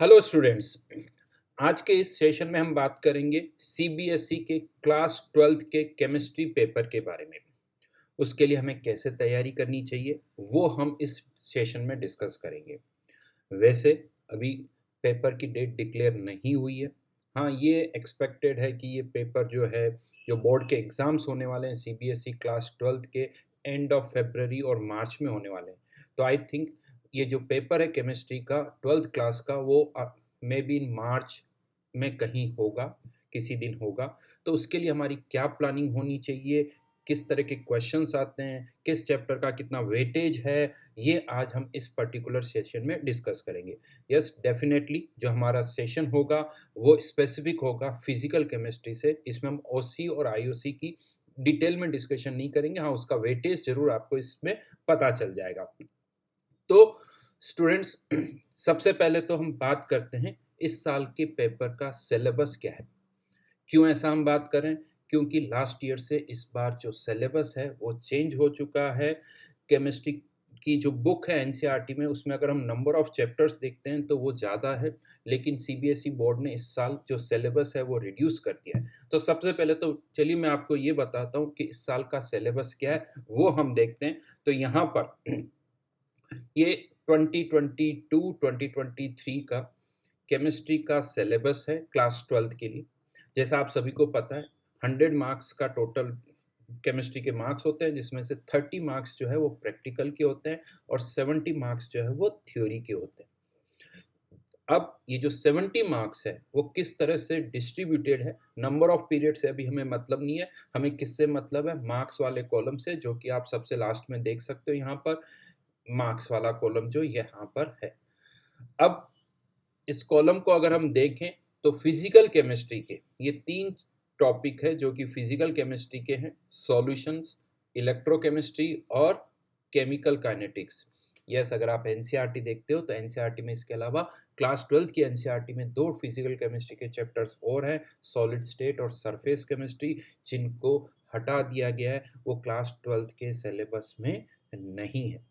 Hello students. आज के इस सेशन में हम बात करेंगे सीबीएसई के क्लास 12th के केमिस्ट्री पेपर के बारे में। उसके लिए हमें कैसे तैयारी करनी चाहिए वो हम इस सेशन में डिस्कस करेंगे। वैसे अभी पेपर की डेट डिक्लेयर नहीं हुई है। हाँ, ये एक्सपेक्टेड है कि ये पेपर जो बोर्ड के एग्ज़ाम्स होने वाले हैं सीबीएसई क्लास 12th के एंड ऑफ फरवरी और मार्च में होने वाले हैं। तो आई थिंक ये जो पेपर है केमिस्ट्री का 12th क्लास का वो मे बी इन मार्च में कहीं होगा, किसी दिन होगा। तो उसके लिए हमारी क्या प्लानिंग होनी चाहिए, किस तरह के क्वेश्चंस आते हैं, किस चैप्टर का कितना वेटेज है, ये आज हम इस पर्टिकुलर सेशन में डिस्कस करेंगे। यस, डेफिनेटली जो हमारा सेशन होगा वो स्पेसिफिक होगा फिजिकल केमिस्ट्री से। इसमें हम ओसी और आईओसी की डिटेल में डिस्कशन नहीं करेंगे। हाँ, उसका वेटेज जरूर आपको इसमें पता चल जाएगा। तो स्टूडेंट्स, सबसे पहले तो हम बात करते हैं इस साल के पेपर का सिलेबस क्या है। क्यों ऐसा हम बात करें? क्योंकि लास्ट ईयर से इस बार जो सिलेबस है वो चेंज हो चुका है। केमिस्ट्री की जो बुक है एनसीईआरटी में, उसमें अगर हम नंबर ऑफ चैप्टर्स देखते हैं तो वो ज़्यादा है, लेकिन सीबीएसई बोर्ड ने इस साल जो सिलेबस है वो रिड्यूस कर दिया है। तो सबसे पहले तो चलिए मैं आपको ये बताता हूँ कि इस साल का सिलेबस क्या है, वो हम देखते हैं। तो यहाँ पर ये 2022-2023 का केमिस्ट्री का सिलेबस है क्लास 12th के लिए। जैसा आप सभी को पता है, 100 मार्क्स का टोटल केमिस्ट्री के मार्क्स होते हैं, जिसमें से 30 मार्क्स जो है वो प्रैक्टिकल के होते हैं और 70 मार्क्स जो है वो थ्योरी के होते हैं। अब ये जो 70 मार्क्स है वो किस तरह से डिस्ट्रीब्यूटेड है, नंबर ऑफ पीरियड से अभी हमें मतलब नहीं है, हमें किससे मतलब है? मार्क्स वाले कॉलम से, जो कि आप सबसे लास्ट में देख सकते हो। यहाँ पर मार्क्स वाला कॉलम जो यहाँ पर है। अब इस कॉलम को अगर हम देखें तो फिजिकल केमिस्ट्री के ये 3 टॉपिक है जो कि फिजिकल केमिस्ट्री के हैं: सॉल्यूशंस, इलेक्ट्रोकेमिस्ट्री और केमिकल काइनेटिक्स। यस, अगर आप एनसीईआरटी देखते हो तो एनसीईआरटी में इसके अलावा क्लास 12th की एनसीईआरटी में 2 फिजिकल केमिस्ट्री के चैप्टर्स और हैं, सॉलिड स्टेट और सरफेस केमिस्ट्री, जिनको हटा दिया गया है, वो क्लास 12th के सिलेबस में नहीं है।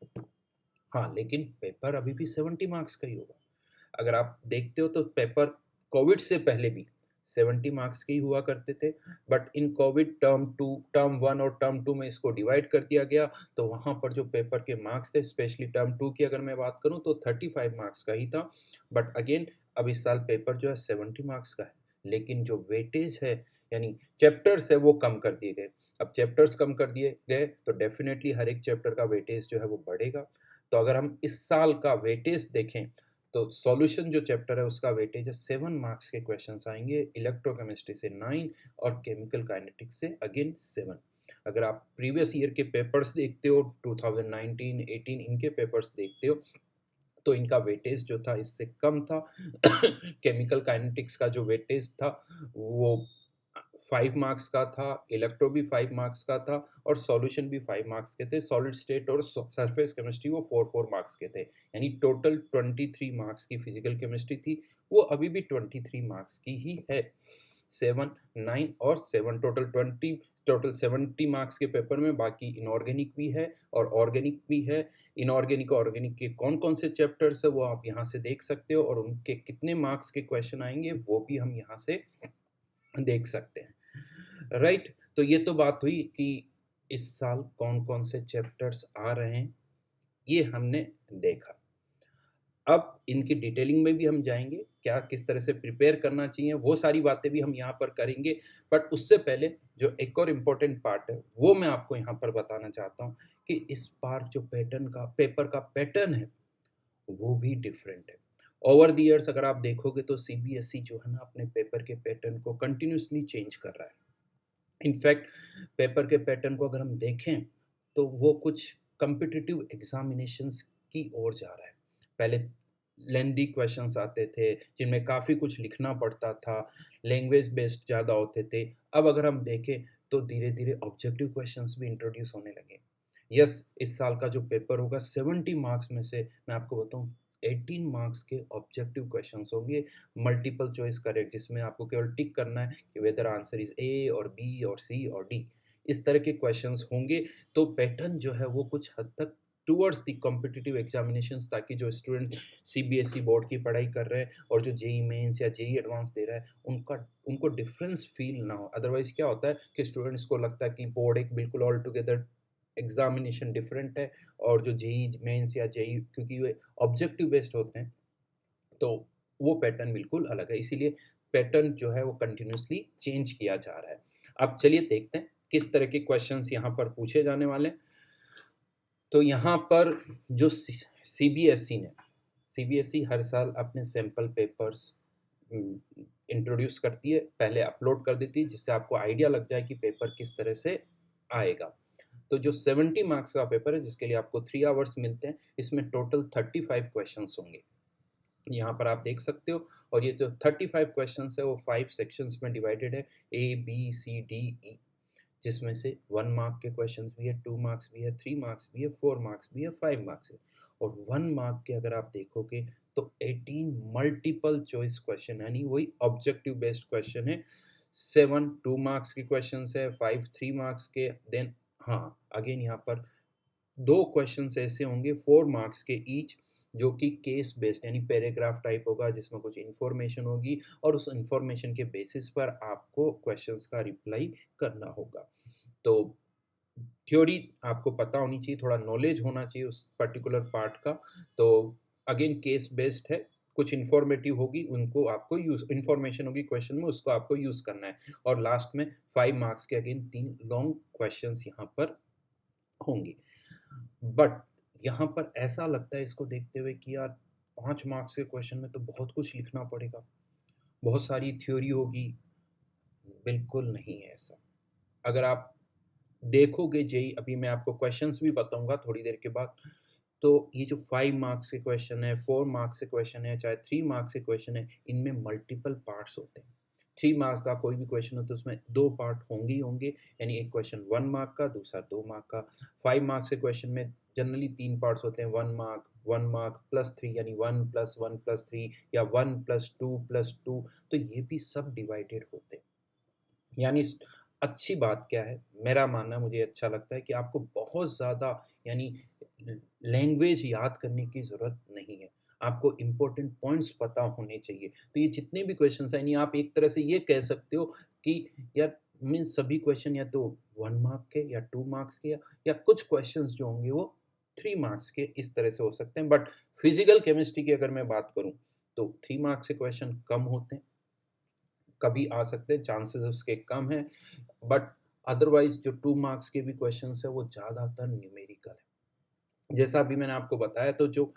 हाँ, लेकिन पेपर अभी भी 70 मार्क्स का ही होगा। अगर आप देखते हो तो पेपर कोविड से पहले भी 70 मार्क्स के ही हुआ करते थे, बट इन कोविड टर्म 1 और टर्म 2 में इसको डिवाइड कर दिया गया। तो वहाँ पर जो पेपर के मार्क्स थे, स्पेशली टर्म 2 की अगर मैं बात करूँ तो 35 मार्क्स का ही था। बट अगेन अब इस साल पेपर जो है 70 मार्क्स का है, लेकिन जो वेटेज है यानी चैप्टर्स है वो कम कर दिए गए। अब चैप्टर्स कम कर दिए गए तो डेफिनेटली हर एक चैप्टर का वेटेज जो है वो बढ़ेगा। तो अगर हम इस साल का वेटेज देखें तो सॉल्यूशन जो चैप्टर है उसका वेटेज है 7 मार्क्स के क्वेश्चंस आएंगे, इलेक्ट्रोकेमिस्ट्री से 9 और केमिकल काइनेटिक्स से अगेन 7। अगर आप प्रीवियस ईयर के पेपर्स देखते हो, 2019 18 इनके पेपर्स देखते हो, तो इनका वेटेज जो था इससे कम था। केमिकल काइनेटिक्स का जो वेटेज था वो 5 मार्क्स का था, इलेक्ट्रो भी 5 मार्क्स का था और सॉल्यूशन भी 5 मार्क्स के थे। सॉलिड स्टेट और सरफेस केमिस्ट्री वो 4 मार्क्स के थे। यानी टोटल 23 मार्क्स की फिजिकल केमिस्ट्री थी, वो अभी भी 23 मार्क्स की ही है। 7 9 और 7 टोटल 70 मार्क्स के पेपर में बाकी इनऑर्गेनिक भी है और ऑर्गेनिक भी है। इनऑर्गेनिक और ऑर्गेनिक के कौन कौन से चैप्टर्स है वो आप यहाँ से देख सकते हो और उनके कितने मार्क्स के क्वेश्चन आएंगे वो भी हम यहाँ से देख सकते हैं। राइट, तो ये तो बात हुई कि इस साल कौन कौन से चैप्टर्स आ रहे हैं, ये हमने देखा। अब इनकी डिटेलिंग में भी हम जाएंगे, क्या किस तरह से प्रिपेयर करना चाहिए, वो सारी बातें भी हम यहाँ पर करेंगे। बट उससे पहले जो एक और इम्पोर्टेंट पार्ट है वो मैं आपको यहाँ पर बताना चाहता हूँ कि इस बार जो पैटर्न का पेपर का पैटर्न है वो भी डिफरेंट है। ओवर द ईयर्स अगर आप देखोगे तो सीबीएसई जो है ना अपने पेपर के पैटर्न को कंटिन्यूसली चेंज कर रहा है। इनफैक्ट पेपर के पैटर्न को अगर हम देखें तो वो कुछ कम्पिटिटिव एग्जामिनेशंस की ओर जा रहा है। पहले लेंदी क्वेश्चंस आते थे जिनमें काफ़ी कुछ लिखना पड़ता था, लैंग्वेज बेस्ड ज़्यादा होते थे। अब अगर हम देखें तो धीरे धीरे ऑब्जेक्टिव क्वेश्चंस भी इंट्रोड्यूस होने लगे। यस, इस साल का जो पेपर होगा 70 मार्क्स में से मैं आपको बताऊं 18 मार्क्स के ऑब्जेक्टिव क्वेश्चंस होंगे, मल्टीपल चॉइस करेक्ट, जिसमें आपको केवल टिक करना है कि वेदर आंसर इज ए और बी और सी और डी। इस तरह के क्वेश्चंस होंगे। तो पैटर्न जो है वो कुछ हद तक टुवर्ड्स द कॉम्पिटिटिव एग्जामिनेशंस, ताकि जो स्टूडेंट सीबीएसई बोर्ड की पढ़ाई कर रहे हैं और जो जेई मेंस या जेई एडवांस दे रहा है, उनको डिफरेंस फील ना हो। अदरवाइज क्या होता है कि स्टूडेंट्स को लगता है कि बोर्ड एक बिल्कुल ऑल टुगेदर एग्जामिनेशन डिफरेंट है, और जो जेई मेंस या जेई, क्योंकि वे ऑब्जेक्टिव बेस्ड होते हैं, तो वो पैटर्न बिल्कुल अलग है। इसीलिए पैटर्न जो है वो कंटिन्यूसली चेंज किया जा रहा है। अब चलिए देखते हैं किस तरह के क्वेश्चंस यहाँ पर पूछे जाने वाले हैं। तो यहाँ पर जो सीबीएसई ने, सीबीएसई हर साल अपने सैंपल पेपर्स इंट्रोड्यूस करती है, पहले अपलोड कर देती है, जिससे आपको आइडिया लग जाए कि पेपर किस तरह से आएगा। तो जो 70 मार्क्स का पेपर है, जिसके लिए आपको 3 आवर्स मिलते हैं, इसमें टोटल 35 क्वेश्चंस होंगे। यहाँ पर आप देख सकते हो, और ये जो 35 क्वेश्चंस है वो 5 सेक्शंस में डिवाइडेड है, A B C D E, जिसमें से 1 मार्क के क्वेश्चंस भी है, 2 मार्क्स भी है, 3 मार्क्स भी है, 4 मार्क्स भी है, 5 मार्क्स है। और 1 मार्क के अगर आप देखोगे तो 18 मल्टीपल चॉइस क्वेश्चन, यानी वही ऑब्जेक्टिव बेस्ड क्वेश्चन है। 7 2 मार्क्स के क्वेश्चंस है, 5 3 मार्क्स के, देन हाँ अगेन यहाँ पर 2 क्वेश्चंस ऐसे होंगे 4 मार्क्स के ईच, जो कि केस बेस्ड यानी पैराग्राफ टाइप होगा, जिसमें कुछ इन्फॉर्मेशन होगी, और उस इन्फॉर्मेशन के बेसिस पर आपको क्वेश्चंस का रिप्लाई करना होगा। तो थ्योरी आपको पता होनी चाहिए, थोड़ा नॉलेज होना चाहिए उस पर्टिकुलर पार्ट का। तो अगेन केस बेस्ड है, कुछ इन्फॉर्मेटिव होगी, उनको आपको यूज, इन्फॉर्मेशन होगी क्वेश्चन में, उसको आपको यूज करना है। और लास्ट में 5 मार्क्स के अगेन 3 लॉन्ग क्वेश्चंस यहाँ पर होंगे। बट यहाँ पर ऐसा लगता है इसको देखते हुए कि यार 5 मार्क्स के क्वेश्चन में तो बहुत कुछ लिखना पड़ेगा, बहुत सारी थ्योरी होगी। बिल्कुल नहीं है ऐसा। अगर आप देखोगे जेई, अभी मैं आपको क्वेश्चंस भी बताऊंगा थोड़ी देर के बाद, तो ये जो 5 मार्क्स के क्वेश्चन है, 4 मार्क्स के क्वेश्चन है, चाहे 3 मार्क्स के क्वेश्चन है, इनमें मल्टीपल पार्ट्स होते हैं। 3 मार्क्स का कोई भी क्वेश्चन हो तो उसमें 2 पार्ट होंगे ही होंगे, यानी एक क्वेश्चन 1 मार्क का, दूसरा 2 मार्क का। 5 मार्क्स के क्वेश्चन में जनरली 3 पार्ट्स होते हैं, 1 मार्क प्लस 3, यानी 1 प्लस 1 प्लस 3, या 1 प्लस 2 प्लस 2। तो ये भी सब डिवाइडेड होते हैं। यानी अच्छी बात क्या है, मेरा मानना, मुझे अच्छा लगता है कि आपको बहुत ज़्यादा यानी लैंग्वेज याद करने की ज़रूरत नहीं है। आपको इम्पोर्टेंट पॉइंट्स पता होने चाहिए। तो ये जितने भी क्वेश्चंस हैं, यानी आप एक तरह से ये कह सकते हो कि यार मीन्स सभी क्वेश्चन या तो 1 मार्क के, या 2 मार्क्स के, या कुछ क्वेश्चंस जो होंगे वो 3 मार्क्स के, इस तरह से हो सकते हैं। बट फिजिकल केमिस्ट्री की अगर मैं बात करूँ तो 3 मार्क्स के क्वेश्चन कम होते हैं, कभी आ सकते हैं, चांसेस उसके कम हैं। बट अदरवाइज जो 2 मार्क्स के भी क्वेश्चंस है वो ज़्यादातर न्यूमेरिकल है। जैसा अभी मैंने आपको बताया, तो जो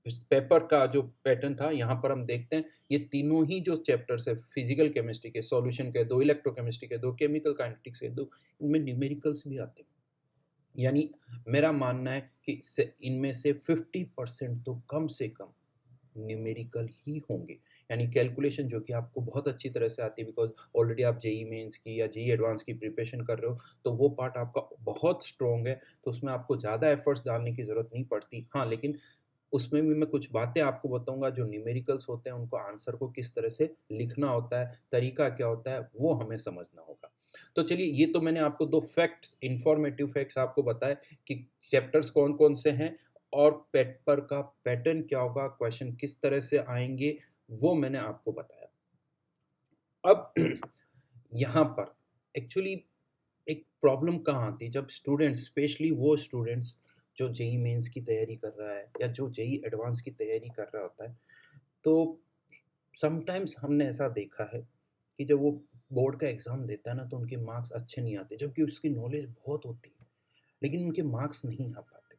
इस पेपर का जो पैटर्न था, यहाँ पर हम देखते हैं ये तीनों ही जो चैप्टर्स है, फिजिकल केमिस्ट्री के, सॉल्यूशन के 2, इलेक्ट्रोकेमिस्ट्री के 2, केमिकल काइनेटिक्स के 2, इनमें न्यूमेरिकल्स भी आते हैं। यानी मेरा मानना है कि इनमें से 50% तो कम से कम न्यूमेरिकल ही होंगे, यानी कैलकुलेशन जो कि आपको बहुत अच्छी तरह से आती है, बिकॉज ऑलरेडी आप जेई मेंस की या जेई एडवांस की प्रिपरेशन कर रहे हो, तो वो पार्ट आपका बहुत स्ट्रॉन्ग है, तो उसमें आपको ज़्यादा एफर्ट्स डालने की ज़रूरत नहीं पड़ती। हाँ, लेकिन उसमें भी मैं कुछ बातें आपको बताऊंगा, जो न्यूमेरिकल्स होते हैं उनको आंसर को किस तरह से लिखना होता है, तरीका क्या होता है, वो हमें समझना होगा। तो चलिए, ये तो मैंने आपको 2 फैक्ट्स, इंफॉर्मेटिव फैक्ट्स आपको बताए कि चैप्टर्स कौन-कौन से हैं, और पेपर का पैटर्न क्या होगा, क्वेश्चन किस तरह से आएँगे, वो मैंने आपको बताया। अब यहाँ पर एक्चुअली एक प्रॉब्लम कहाँ आती है, जब स्टूडेंट्स, स्पेशली वो स्टूडेंट्स जो जेईई मेंस की तैयारी कर रहा है या जो जेईई एडवांस की तैयारी कर रहा होता है, तो समटाइम्स हमने ऐसा देखा है कि जब वो बोर्ड का एग्ज़ाम देता है ना, तो उनके मार्क्स अच्छे नहीं आते, जबकि उसकी नॉलेज बहुत होती है, लेकिन उनके मार्क्स नहीं आ पाते।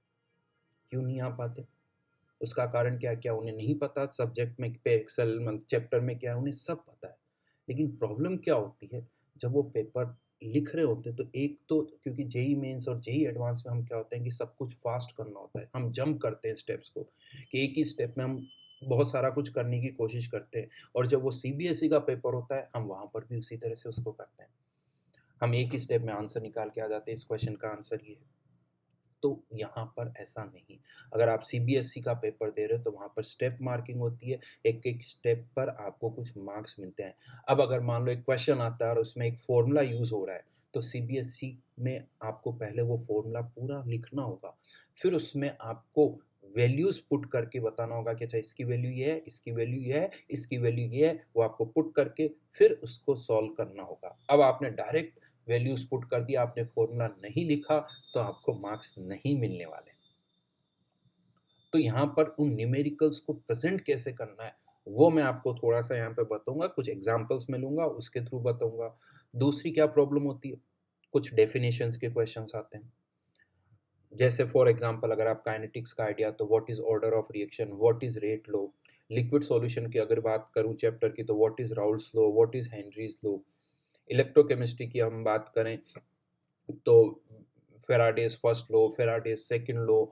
क्यों नहीं आ पाते? उसका कारण क्या है? क्या उन्हें नहीं पता सब्जेक्ट में पे एक्सेल चैप्टर में क्या है? उन्हें सब पता है। लेकिन प्रॉब्लम क्या होती है, जब वो पेपर लिख रहे होते हैं, तो एक तो क्योंकि जेईई मेंस और जेईई एडवांस में हम क्या होता है कि सब कुछ फास्ट करना होता है। हम जंप करते हैं स्टेप्स को, कि एक ही स्टेप में हम बहुत सारा कुछ करने की कोशिश करते हैं, और जब वो सीबीएसई का पेपर होता है, हम वहाँ पर भी उसी तरह से उसको करते हैं। हम एक ही स्टेप में आंसर निकाल के आ जाते हैं, इस क्वेश्चन का आंसर ये है। तो यहाँ पर ऐसा नहीं। अगर आप सीबीएसई का पेपर दे रहे हो, तो वहाँ पर स्टेप मार्किंग होती है, एक-एक स्टेप पर आपको कुछ मार्क्स मिलते हैं। अब अगर मान लो एक क्वेश्चन आता है और उसमें एक फ़ॉर्मूला यूज़ हो रहा है, तो सीबीएसई में आपको पहले वो फ़ॉर्मूला पूरा लिखना होगा। फिर उसमें आपको वैल्यूज़ पुट करके बताना होगा कि अच्छा इसकी वैल्यू ये है, इसकी वैल्यू ये है, इसकी वैल्यू ये है, वो आपको पुट करके फिर उसको सॉल्व करना होगा। अब आपने डायरेक्ट वैल्यूज़ पुट कर दिया, आपने फ़ॉर्मूला नहीं लिखा, तो आपको मार्क्स नहीं मिलने वाले। तो यहाँ पर उन न्यूमेरिकल्स को प्रेज़ेंट कैसे करना है, वो मैं आपको थोड़ा-सा यहाँ पे बताऊँगा, कुछ एग्ज़ाम्पल्स मैं लूँगा, उसके थ्रू बताऊँगा। दूसरी क्या प्रॉब्लम होती है, कुछ डेफिनिशंस के क्वेश्चन्स आते हैं। जैसे फॉर एग्ज़ाम्पल अगर आप काइनेटिक्स का आइडिया तो what is order of reaction, what is rate law, liquid solution की अगर बात करूँ चैप्टर की तो what is Raoult's law, what is Henry's law, electrochemistry की हम बात करें तो Faraday's first law, Faraday's second law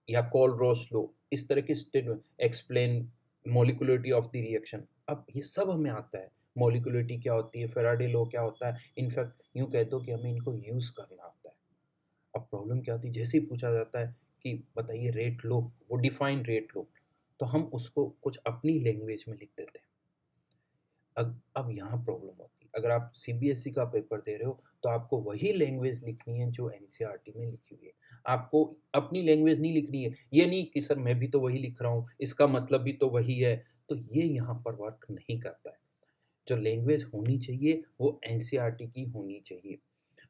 या कोलरोस लॉ, इस तरह की statement explain molecularity of the reaction. अब ये सब हमें आता है। मॉलिक्युलरिटी क्या होती है, फ़ैराडे लॉ क्या होता है, इनफैक्ट यूँ कह दो कि हमें इनको यूज़ करना आता है। अब प्रॉब्लम क्या होती है, जैसे ही पूछा जाता है कि बताइए रेट लो, वो डिफाइन रेट लो, तो हम उसको कुछ अपनी लैंग्वेज में लिख देते हैं। अब यहाँ प्रॉब्लम होती है, अगर आप सीबीएसई का पेपर दे रहे हो तो आपको वही लैंग्वेज लिखनी है जो एनसीईआरटी में लिखी हुई है। आपको अपनी लैंग्वेज नहीं लिखनी है, ये नहीं कि सर मैं भी तो वही लिख रहा हूँ, इसका मतलब भी तो वही है, तो ये यहाँ पर वर्क नहीं करता है। जो लैंग्वेज होनी चाहिए वो एनसीईआरटी की होनी चाहिए।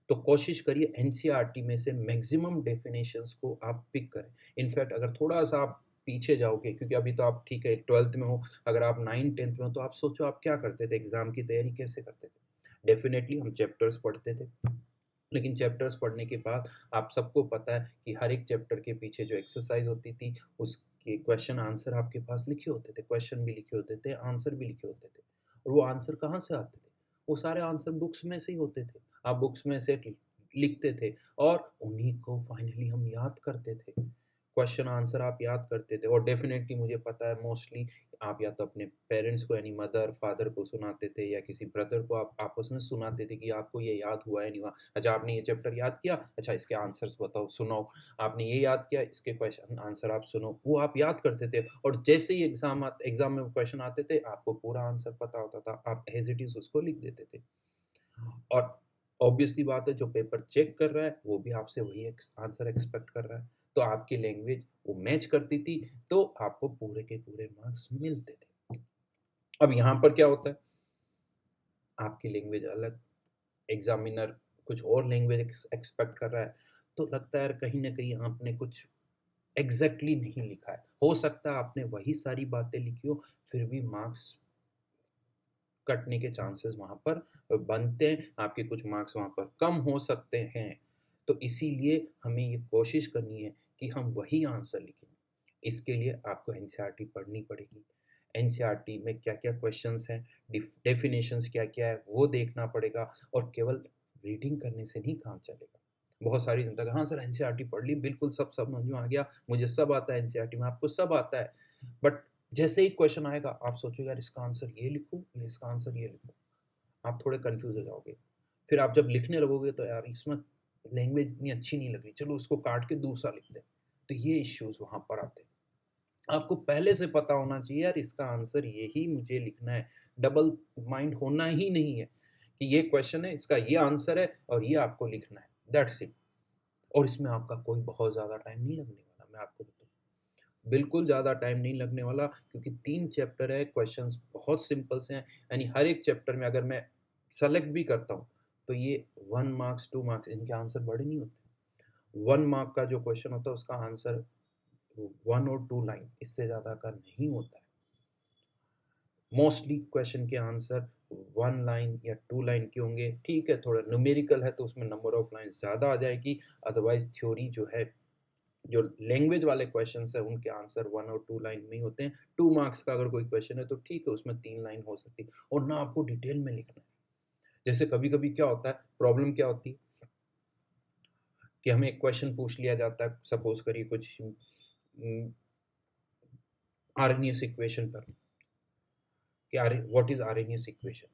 तो कोशिश करिए एनसीईआरटी में से मैक्सिमम डेफिनेशंस को आप पिक करें। इनफैक्ट अगर थोड़ा-सा आप पीछे जाओगे क्योंकि अभी तो आप ठीक है 12th में हो, अगर आप 9th-10th में हो तो आप सोचो आप क्या करते थे, एग्ज़ाम की तैयारी कैसे करते थे? डेफ़िनेटली हम चैप्टर्स पढ़ते थे, लेकिन चैप्टर्स पढ़ने के बाद आप सबको पता है कि हर एक चैप्टर के पीछे जो एक्सरसाइज़ होती थी, उसके क्वेश्चन आंसर आपके पास लिखे होते थे, क्वेश्चन भी लिखे होते थे, आंसर भी लिखे होते थे। और वो आंसर कहाँ से आते थे? वो सारे आंसर बुक्स में से ही होते थे। आप बुक्स में से लिखते थे और उन्हीं को फाइनली हम याद करते थे। क्वेश्चन आंसर आप याद करते थे और डेफ़िनेटली मुझे पता है मोस्टली आप या तो अपने पेरेंट्स को यानी मदर, फादर को सुनाते थे या किसी ब्रदर को आप आपस में सुनाते थे कि आपको ये याद हुआ है नहीं हुआ। अच्छा आपने ये चैप्टर याद किया, अच्छा इसके आंसर्स बताओ, सुनाओ। आपने ये याद किया, इसके क्वेश्चन आंसर आप सुनो। वो आप याद करते थे और जैसे ही एग्ज़ाम में वो क्वेश्चन आते थे, आपको पूरा आंसर पता होता था। आप एज़ इट इज़ उसको लिख देते थे। और ऑब्वियसली बात है जो पेपर चेक कर रहा है, वो भी आपसे वही आंसर एक्सपेक्ट कर रहा है। तो आपकी लैंग्वेज वो मैच करती थी, तो आपको पूरे के पूरे मार्क्स मिलते थे। अब यहाँ पर क्या होता है, आपकी लैंग्वेज अलग, एग्ज़ामिनर कुछ और लैंग्वेज एक्सपेक्ट कर रहा है, तो लगता है यार कहीं न कहीं आपने कुछ एग्ज़ैक्टली नहीं लिखा है। हो सकता है आपने वही सारी बातें लिखी हो, फिर भी मार्क्स कटने के चांसेस वहाँ पर बनते हैं, आपके कुछ मार्क्स वहाँ पर कम हो सकते हैं। तो इसीलिए हमें ये कोशिश करनी है कि हम वही आंसर लिखें। इसके लिए आपको एनसीईआरटी पढ़नी पड़ेगी। एनसीईआरटी में क्या-क्या क्वेश्चन्स हैं, डेफिनिशंस क्या-क्या है, वो देखना पड़ेगा और केवल रीडिंग करने से नहीं काम चलेगा। बहुत सारी जनता का हाँ सर एनसीईआरटी पढ़ ली, बिल्कुल सब समझ में आ गया, मुझे सब आता है एनसीईआरटी में, आपको सब आता है। बट जैसे ही क्वेश्चन आएगा आप सोचोगे यार इसका आंसर ये लिखूँ या इसका आंसर ये लिखूँ? आप थोड़े कन्फ्यूज़ हो जाओगे। फिर आप जब लिखने लगोगे तो यार इसमें लैंग्वेज इतनी अच्छी नहीं लग रही, चलो उसको काट के दूसरा लिखते हैं। तो ये इश्यूज़ वहाँ पर आते हैं। आपको पहले से पता होना चाहिए यार इसका आंसर यही मुझे लिखना है। डबल माइंड होना ही नहीं है कि ये क्वेश्चन है, इसका ये आंसर है और ये आपको लिखना है। That's it. और इसमें आपका कोई बहुत ज़्यादा टाइम नहीं लगने वाला, मैं आपको बताऊँ। बिल्कुल ज़्यादा टाइम नहीं लगने वाला क्योंकि 3 चैप्टर है, क्वेश्चंस बहुत सिंपल से हैं, यानी हर एक चैप्टर में अगर मैं सेलेक्ट भी करता हूँ, तो ये 1 मार्क्स, 2 मार्क्स इनके आंसर बड़े नहीं होते। 1 मार्क का जो क्वेश्चन होता है उसका आंसर 1 और 2 लाइन इससे ज़्यादा का नहीं होता है। मोस्टली क्वेश्चन के आंसर 1 लाइन या 2 लाइन के होंगे। ठीक है, थोड़ा न्यूमेरिकल है तो उसमें नंबर ऑफ लाइन्स ज़्यादा आ जाएगी, अदरवाइज़ थ्योरी जो है जो लैंग्वेज वाले क्वेश्चंस हैं उनके आंसर 1 और 2 लाइन में ही होते हैं। 2 मार्क्स का अगर कोई क्वेश्चन है तो ठीक है उसमें 3 लाइन हो सकती है और ना आपको डिटेल में लिखना है। जैसे कभी-कभी क्या होता है, प्रॉब्लम क्या होती है कि हमें एक क्वेश्चन पूछ लिया जाता है सपोज़ करिए कुछ आर्हेनियस इक्वेशन पर कि आर व्हाट इज़ आर्हेनियस इक्वेशन?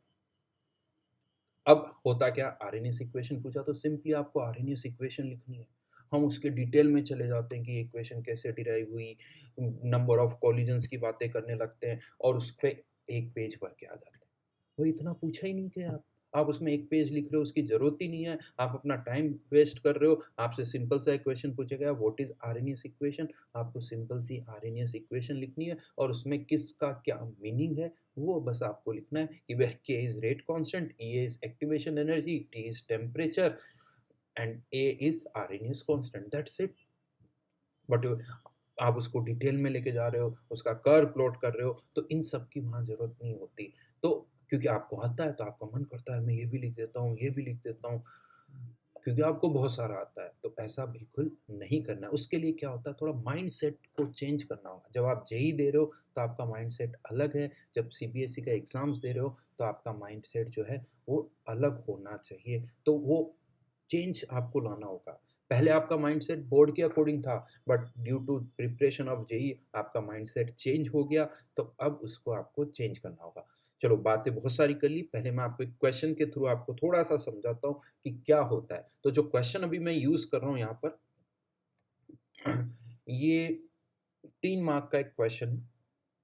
अब होता क्या आर्हेनियस इक्वेशन पूछा तो सिंपली आपको आर्हेनियस इक्वेशन लिखनी है। हम उसके डिटेल में चले जाते हैं कि इक्वेशन कैसे डिराइव हुई, नंबर ऑफ कोलिजन्स की बातें करने लगते हैं और उस पे 1 पेज भर के आ जाते हैं। वो इतना पूछा ही नहीं गया। आप उसमें 1 पेज लिख रहे हो, उसकी ज़रूरत ही नहीं है, आप अपना टाइम वेस्ट कर रहे हो। आपसे सिंपल सा एक क्वेश्चन पूछा गया, व्हाट इज़ आर्हेनियस इक्वेशन? आपको सिंपल सी आर्हेनियस इक्वेशन लिखनी है और उसमें किसका क्या मीनिंग है, वो बस आपको लिखना है कि वह K is rate constant, E is activation energy, T is temperature and A is Arrhenius constant, that's it. But आप उसको डिटेल में लेके जा रहे हो, उसका कर्व प्लॉट कर रहे हो, तो इन सब की वहाँ ज़रूरत नहीं होती। तो क्योंकि आपको आता है, तो आपका मन करता है मैं ये भी लिख देता हूँ, ये भी लिख देता हूँ, क्योंकि आपको बहुत सारा आता है, तो ऐसा बिल्कुल नहीं करना है। उसके लिए क्या होता है, थोड़ा माइंडसेट को चेंज करना होगा। जब आप जेईई दे रहे हो, तो आपका माइंडसेट अलग है, जब सीबीएसई का एग्ज़ाम्स दे रहे हो, तो आपका माइंडसेट जो है, वो अलग होना चाहिए। तो वो चेंज आपको लाना होगा। पहले आपका माइंडसेट बोर्ड के अकॉर्डिंग था, but due to preparation of JEE आपका माइंडसेट चेंज हो गया, तो अब उसको आपको चेंज करना होगा। चलो बातें बहुत सारी कर ली, पहले मैं आपको एक क्वेश्चन के थ्रू आपको थोड़ा-सा समझाता हूँ कि क्या होता है। तो जो क्वेश्चन अभी मैं यूज़ कर रहा हूँ यहाँ पर ये 3 मार्क का एक क्वेश्चन है,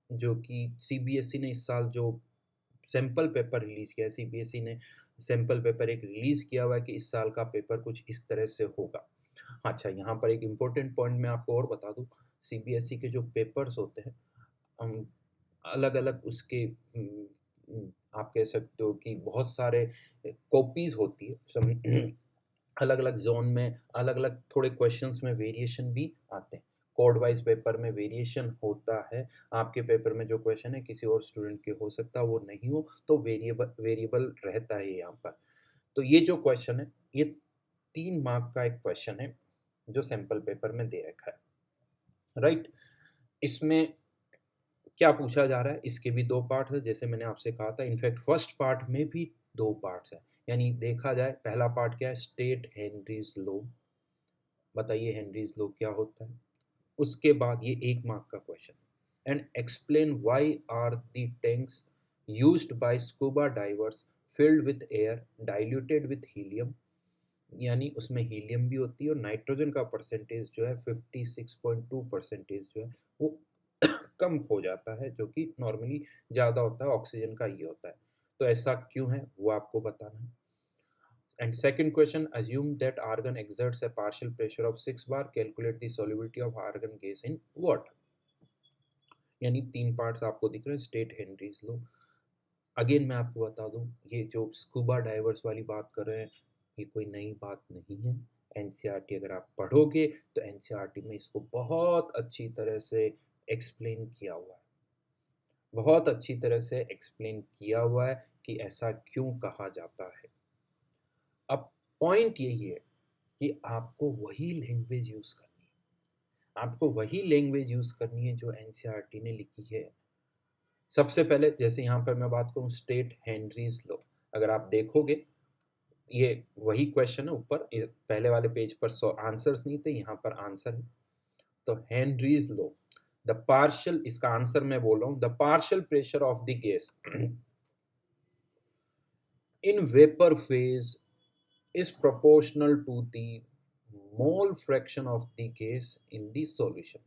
जो कि सीबीएसई ने इस साल जो सैंपल पेपर रिलीज़ किया है, सीबीएसई ने सैंपल पेपर एक रिलीज़ किया हुआ है कि इस साल का पेपर कुछ इस तरह से होगा। अच्छा, यहाँ पर एक इम्पोर्टेंट पॉइंट मैं आपको और बता दूँ, सीबीएसई के जो पेपर्स होते हैं, अम, अलग-अलग उसके आप कह सकते हो कि बहुत सारे कॉपीज़ होती है, अलग-अलग ज़ोन में, अलग-अलग थोड़े क्वेश्चन्स में वेरिएशन भी आते हैं। कोड वाइज़ पेपर में वेरिएशन होता है। आपके पेपर में जो क्वेश्चन है किसी और स्टूडेंट के हो सकता है वो नहीं हो, तो वेरिएबल रहता है यहाँ पर। तो ये जो क्वेश्चन है, ये 3 मार्क का एक क्वेश्चन है, जो सैंपल पेपर में दे रखा है, राइट? इसमें क्या पूछा जा रहा है, इसके भी 2 पार्ट हैं, जैसे मैंने आपसे कहा था। इनफैक्ट फर्स्ट पार्ट में भी 2 पार्ट्स हैं। यानी देखा जाए, पहला पार्ट क्या है, स्टेट हेनरीज़ लॉ। बताइए हेनरीज़ लॉ क्या होता है? उसके बाद ये 1 मार्क का क्वेश्चन है, and explain why are the tanks used by scuba divers filled with air diluted with helium. यानी उसमें हीलियम भी होती है और नाइट्रोजन का परसेंटेज जो है 56.2% जो है वो कम हो जाता है, जो कि नॉर्मली ज़्यादा होता है, ऑक्सीजन का ये होता है। तो ऐसा क्यों है, वो आपको बताना है। And second question, assume that argon exerts a partial pressure of 6 bar, calculate the solubility of argon gas in water. यानी 3 पार्ट्स आपको दिख रहे हैं, स्टेट हेनरीज लॉ। अगेन मैं आपको बता दूं, ये जो स्कूबा डाइवर्स वाली बात कर रहे हैं, ये कोई नई बात नहीं है। एनसीईआरटी अगर आप पढ़ोगे, तो एनसीईआरटी में इसको बहुत अच्छी तरह से एक्सप्लेन किया हुआ है। बहुत अच्छी तरह से एक्सप्लेन किया हुआ है कि ऐसा क्यों कहा जाता है। अब पॉइंट यही है कि आपको वही लैंग्वेज यूज़ करनी है। आपको वही लैंग्वेज यूज़ करनी है जो एनसीईआरटी ने लिखी है। सबसे पहले जैसे यहाँ पर मैं बात करूँ स्टेट हेनरीज़ लॉ, अगर आप देखोगे ये वही क्वेश्चन है ऊपर, ये पहले वाले पेज पर आंसर्स नहीं थे, यहाँ पर आंसर है। तो हेनरीज़ लॉ, द पार्शियल, इसका आंसर मैं बोल रहा हूँ, the partial pressure of the gas in vapor phase is proportional to the mole fraction of the gas in the solution।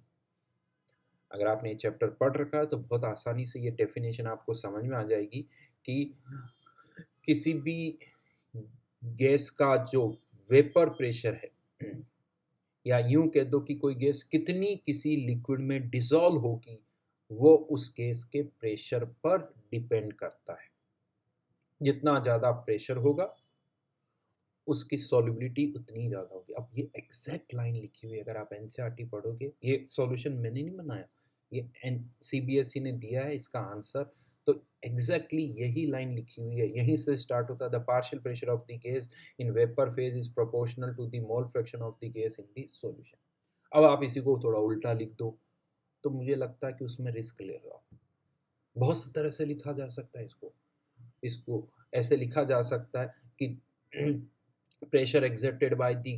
अगर आपने ये चैप्टर पढ़ रखा है तो बहुत आसानी से ये डेफिनेशन आपको समझ में आ जाएगी कि किसी भी गैस का जो वेपर प्रेशर है, या यूं कह दो कि कोई गैस कितनी किसी लिक्विड में डिसॉल्व होगी, वो उस गैस के प्रेशर पर डिपेंड करता है। जितना ज़्यादा प्रेशर होगा, उसकी सॉल्युबिलिटी उतनी ज़्यादा होगी। अब ये एग्जैक्ट लाइन लिखी हुई है, अगर आप एनसीईआरटी पढ़ोगे, ये सॉल्यूशन मैंने नहीं बनाया, ये एन सीबीएसई ने दिया है इसका आंसर। तो एग्जैक्टली यही लाइन लिखी हुई है, यहीं से स्टार्ट होता है, the partial pressure of the gas in vapour phase is proportional to the mole fraction of the gas in the solution. अब आप इसी को थोड़ा उल्टा लिख दो, तो मुझे लगता है कि उसमें रिस्क ले रहे हो। बहुत सी तरह से लिखा जा सकता है इसको। इसको ऐसे लिखा जा सकता है कि pressure exerted by the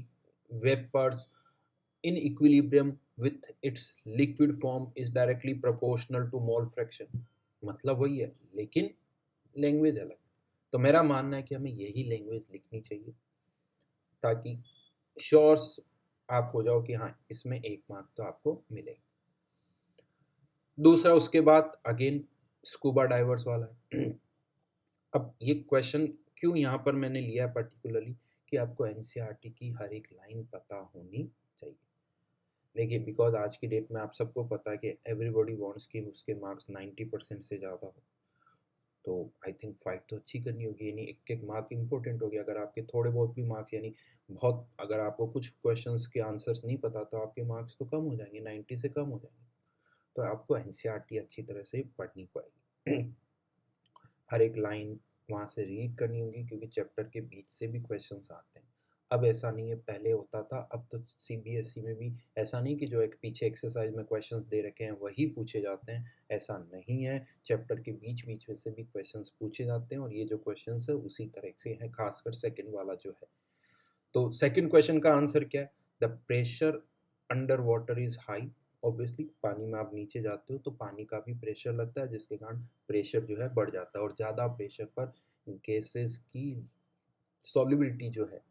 vapors in equilibrium with its liquid form is directly proportional to mole fraction। मतलब वही है, लेकिन लैंग्वेज अलग। तो मेरा मानना है कि हमें यही लैंग्वेज लिखनी चाहिए, ताकि श्योर आप हो जाओ कि हाँ, इसमें 1 मार्क तो आपको मिलेगा। दूसरा, उसके बाद अगेन स्कूबा डाइवर्स वाला है। अब ये क्वेश्चन क्यों यहाँ पर मैंने लिया पर्टिकुलरली कि आपको एनसीईआरटी की हर एक लाइन पता होनी चाहिए। देखिए, बिकॉज आज की डेट में आप सबको पता है कि एवरीबॉडी वांट्स कि उसके मार्क्स 90% से ज़्यादा हो, तो आई थिंक फाइट तो अच्छी करनी होगी, यानी एक एक मार्क इंपॉर्टेंट हो गया। अगर आपके थोड़े बहुत भी मार्क्स, यानी बहुत, अगर आपको कुछ क्वेश्चंस के आंसर्स नहीं पता तो आपके मार्क्स तो कम हो जाएंगे, 90 से कम हो जाएंगे। तो आपको एनसीईआरटी अच्छी तरह से पढ़नी पड़ेगी। हर एक लाइन वहाँ से रीड करनी होगी, क्योंकि चैप्टर के बीच से भी क्वेश्चंस आते हैं। अब ऐसा नहीं है, पहले होता था, अब तो सीबीएसई में भी ऐसा नहीं कि जो एक पीछे एक्सरसाइज में क्वेश्चंस दे रखे हैं वही पूछे जाते हैं, ऐसा नहीं है। चैप्टर के बीच बीच में से भी क्वेश्चंस पूछे जाते हैं, और ये जो क्वेश्चंस है उसी तरह से है, खासकर सेकंड वाला जो है। तो सेकंड क्वेश्चन का आंसर क्या है? The pressure under water is high. Obviously पानी में आप नीचे जाते हो तो पानी का भी प्रेशर लगता है, जिसके कारण प्रेशर जो है बढ़ जाता है, और ज़्यादा प्रेशर पर गैसेस की सॉल्युबिलिटी जो है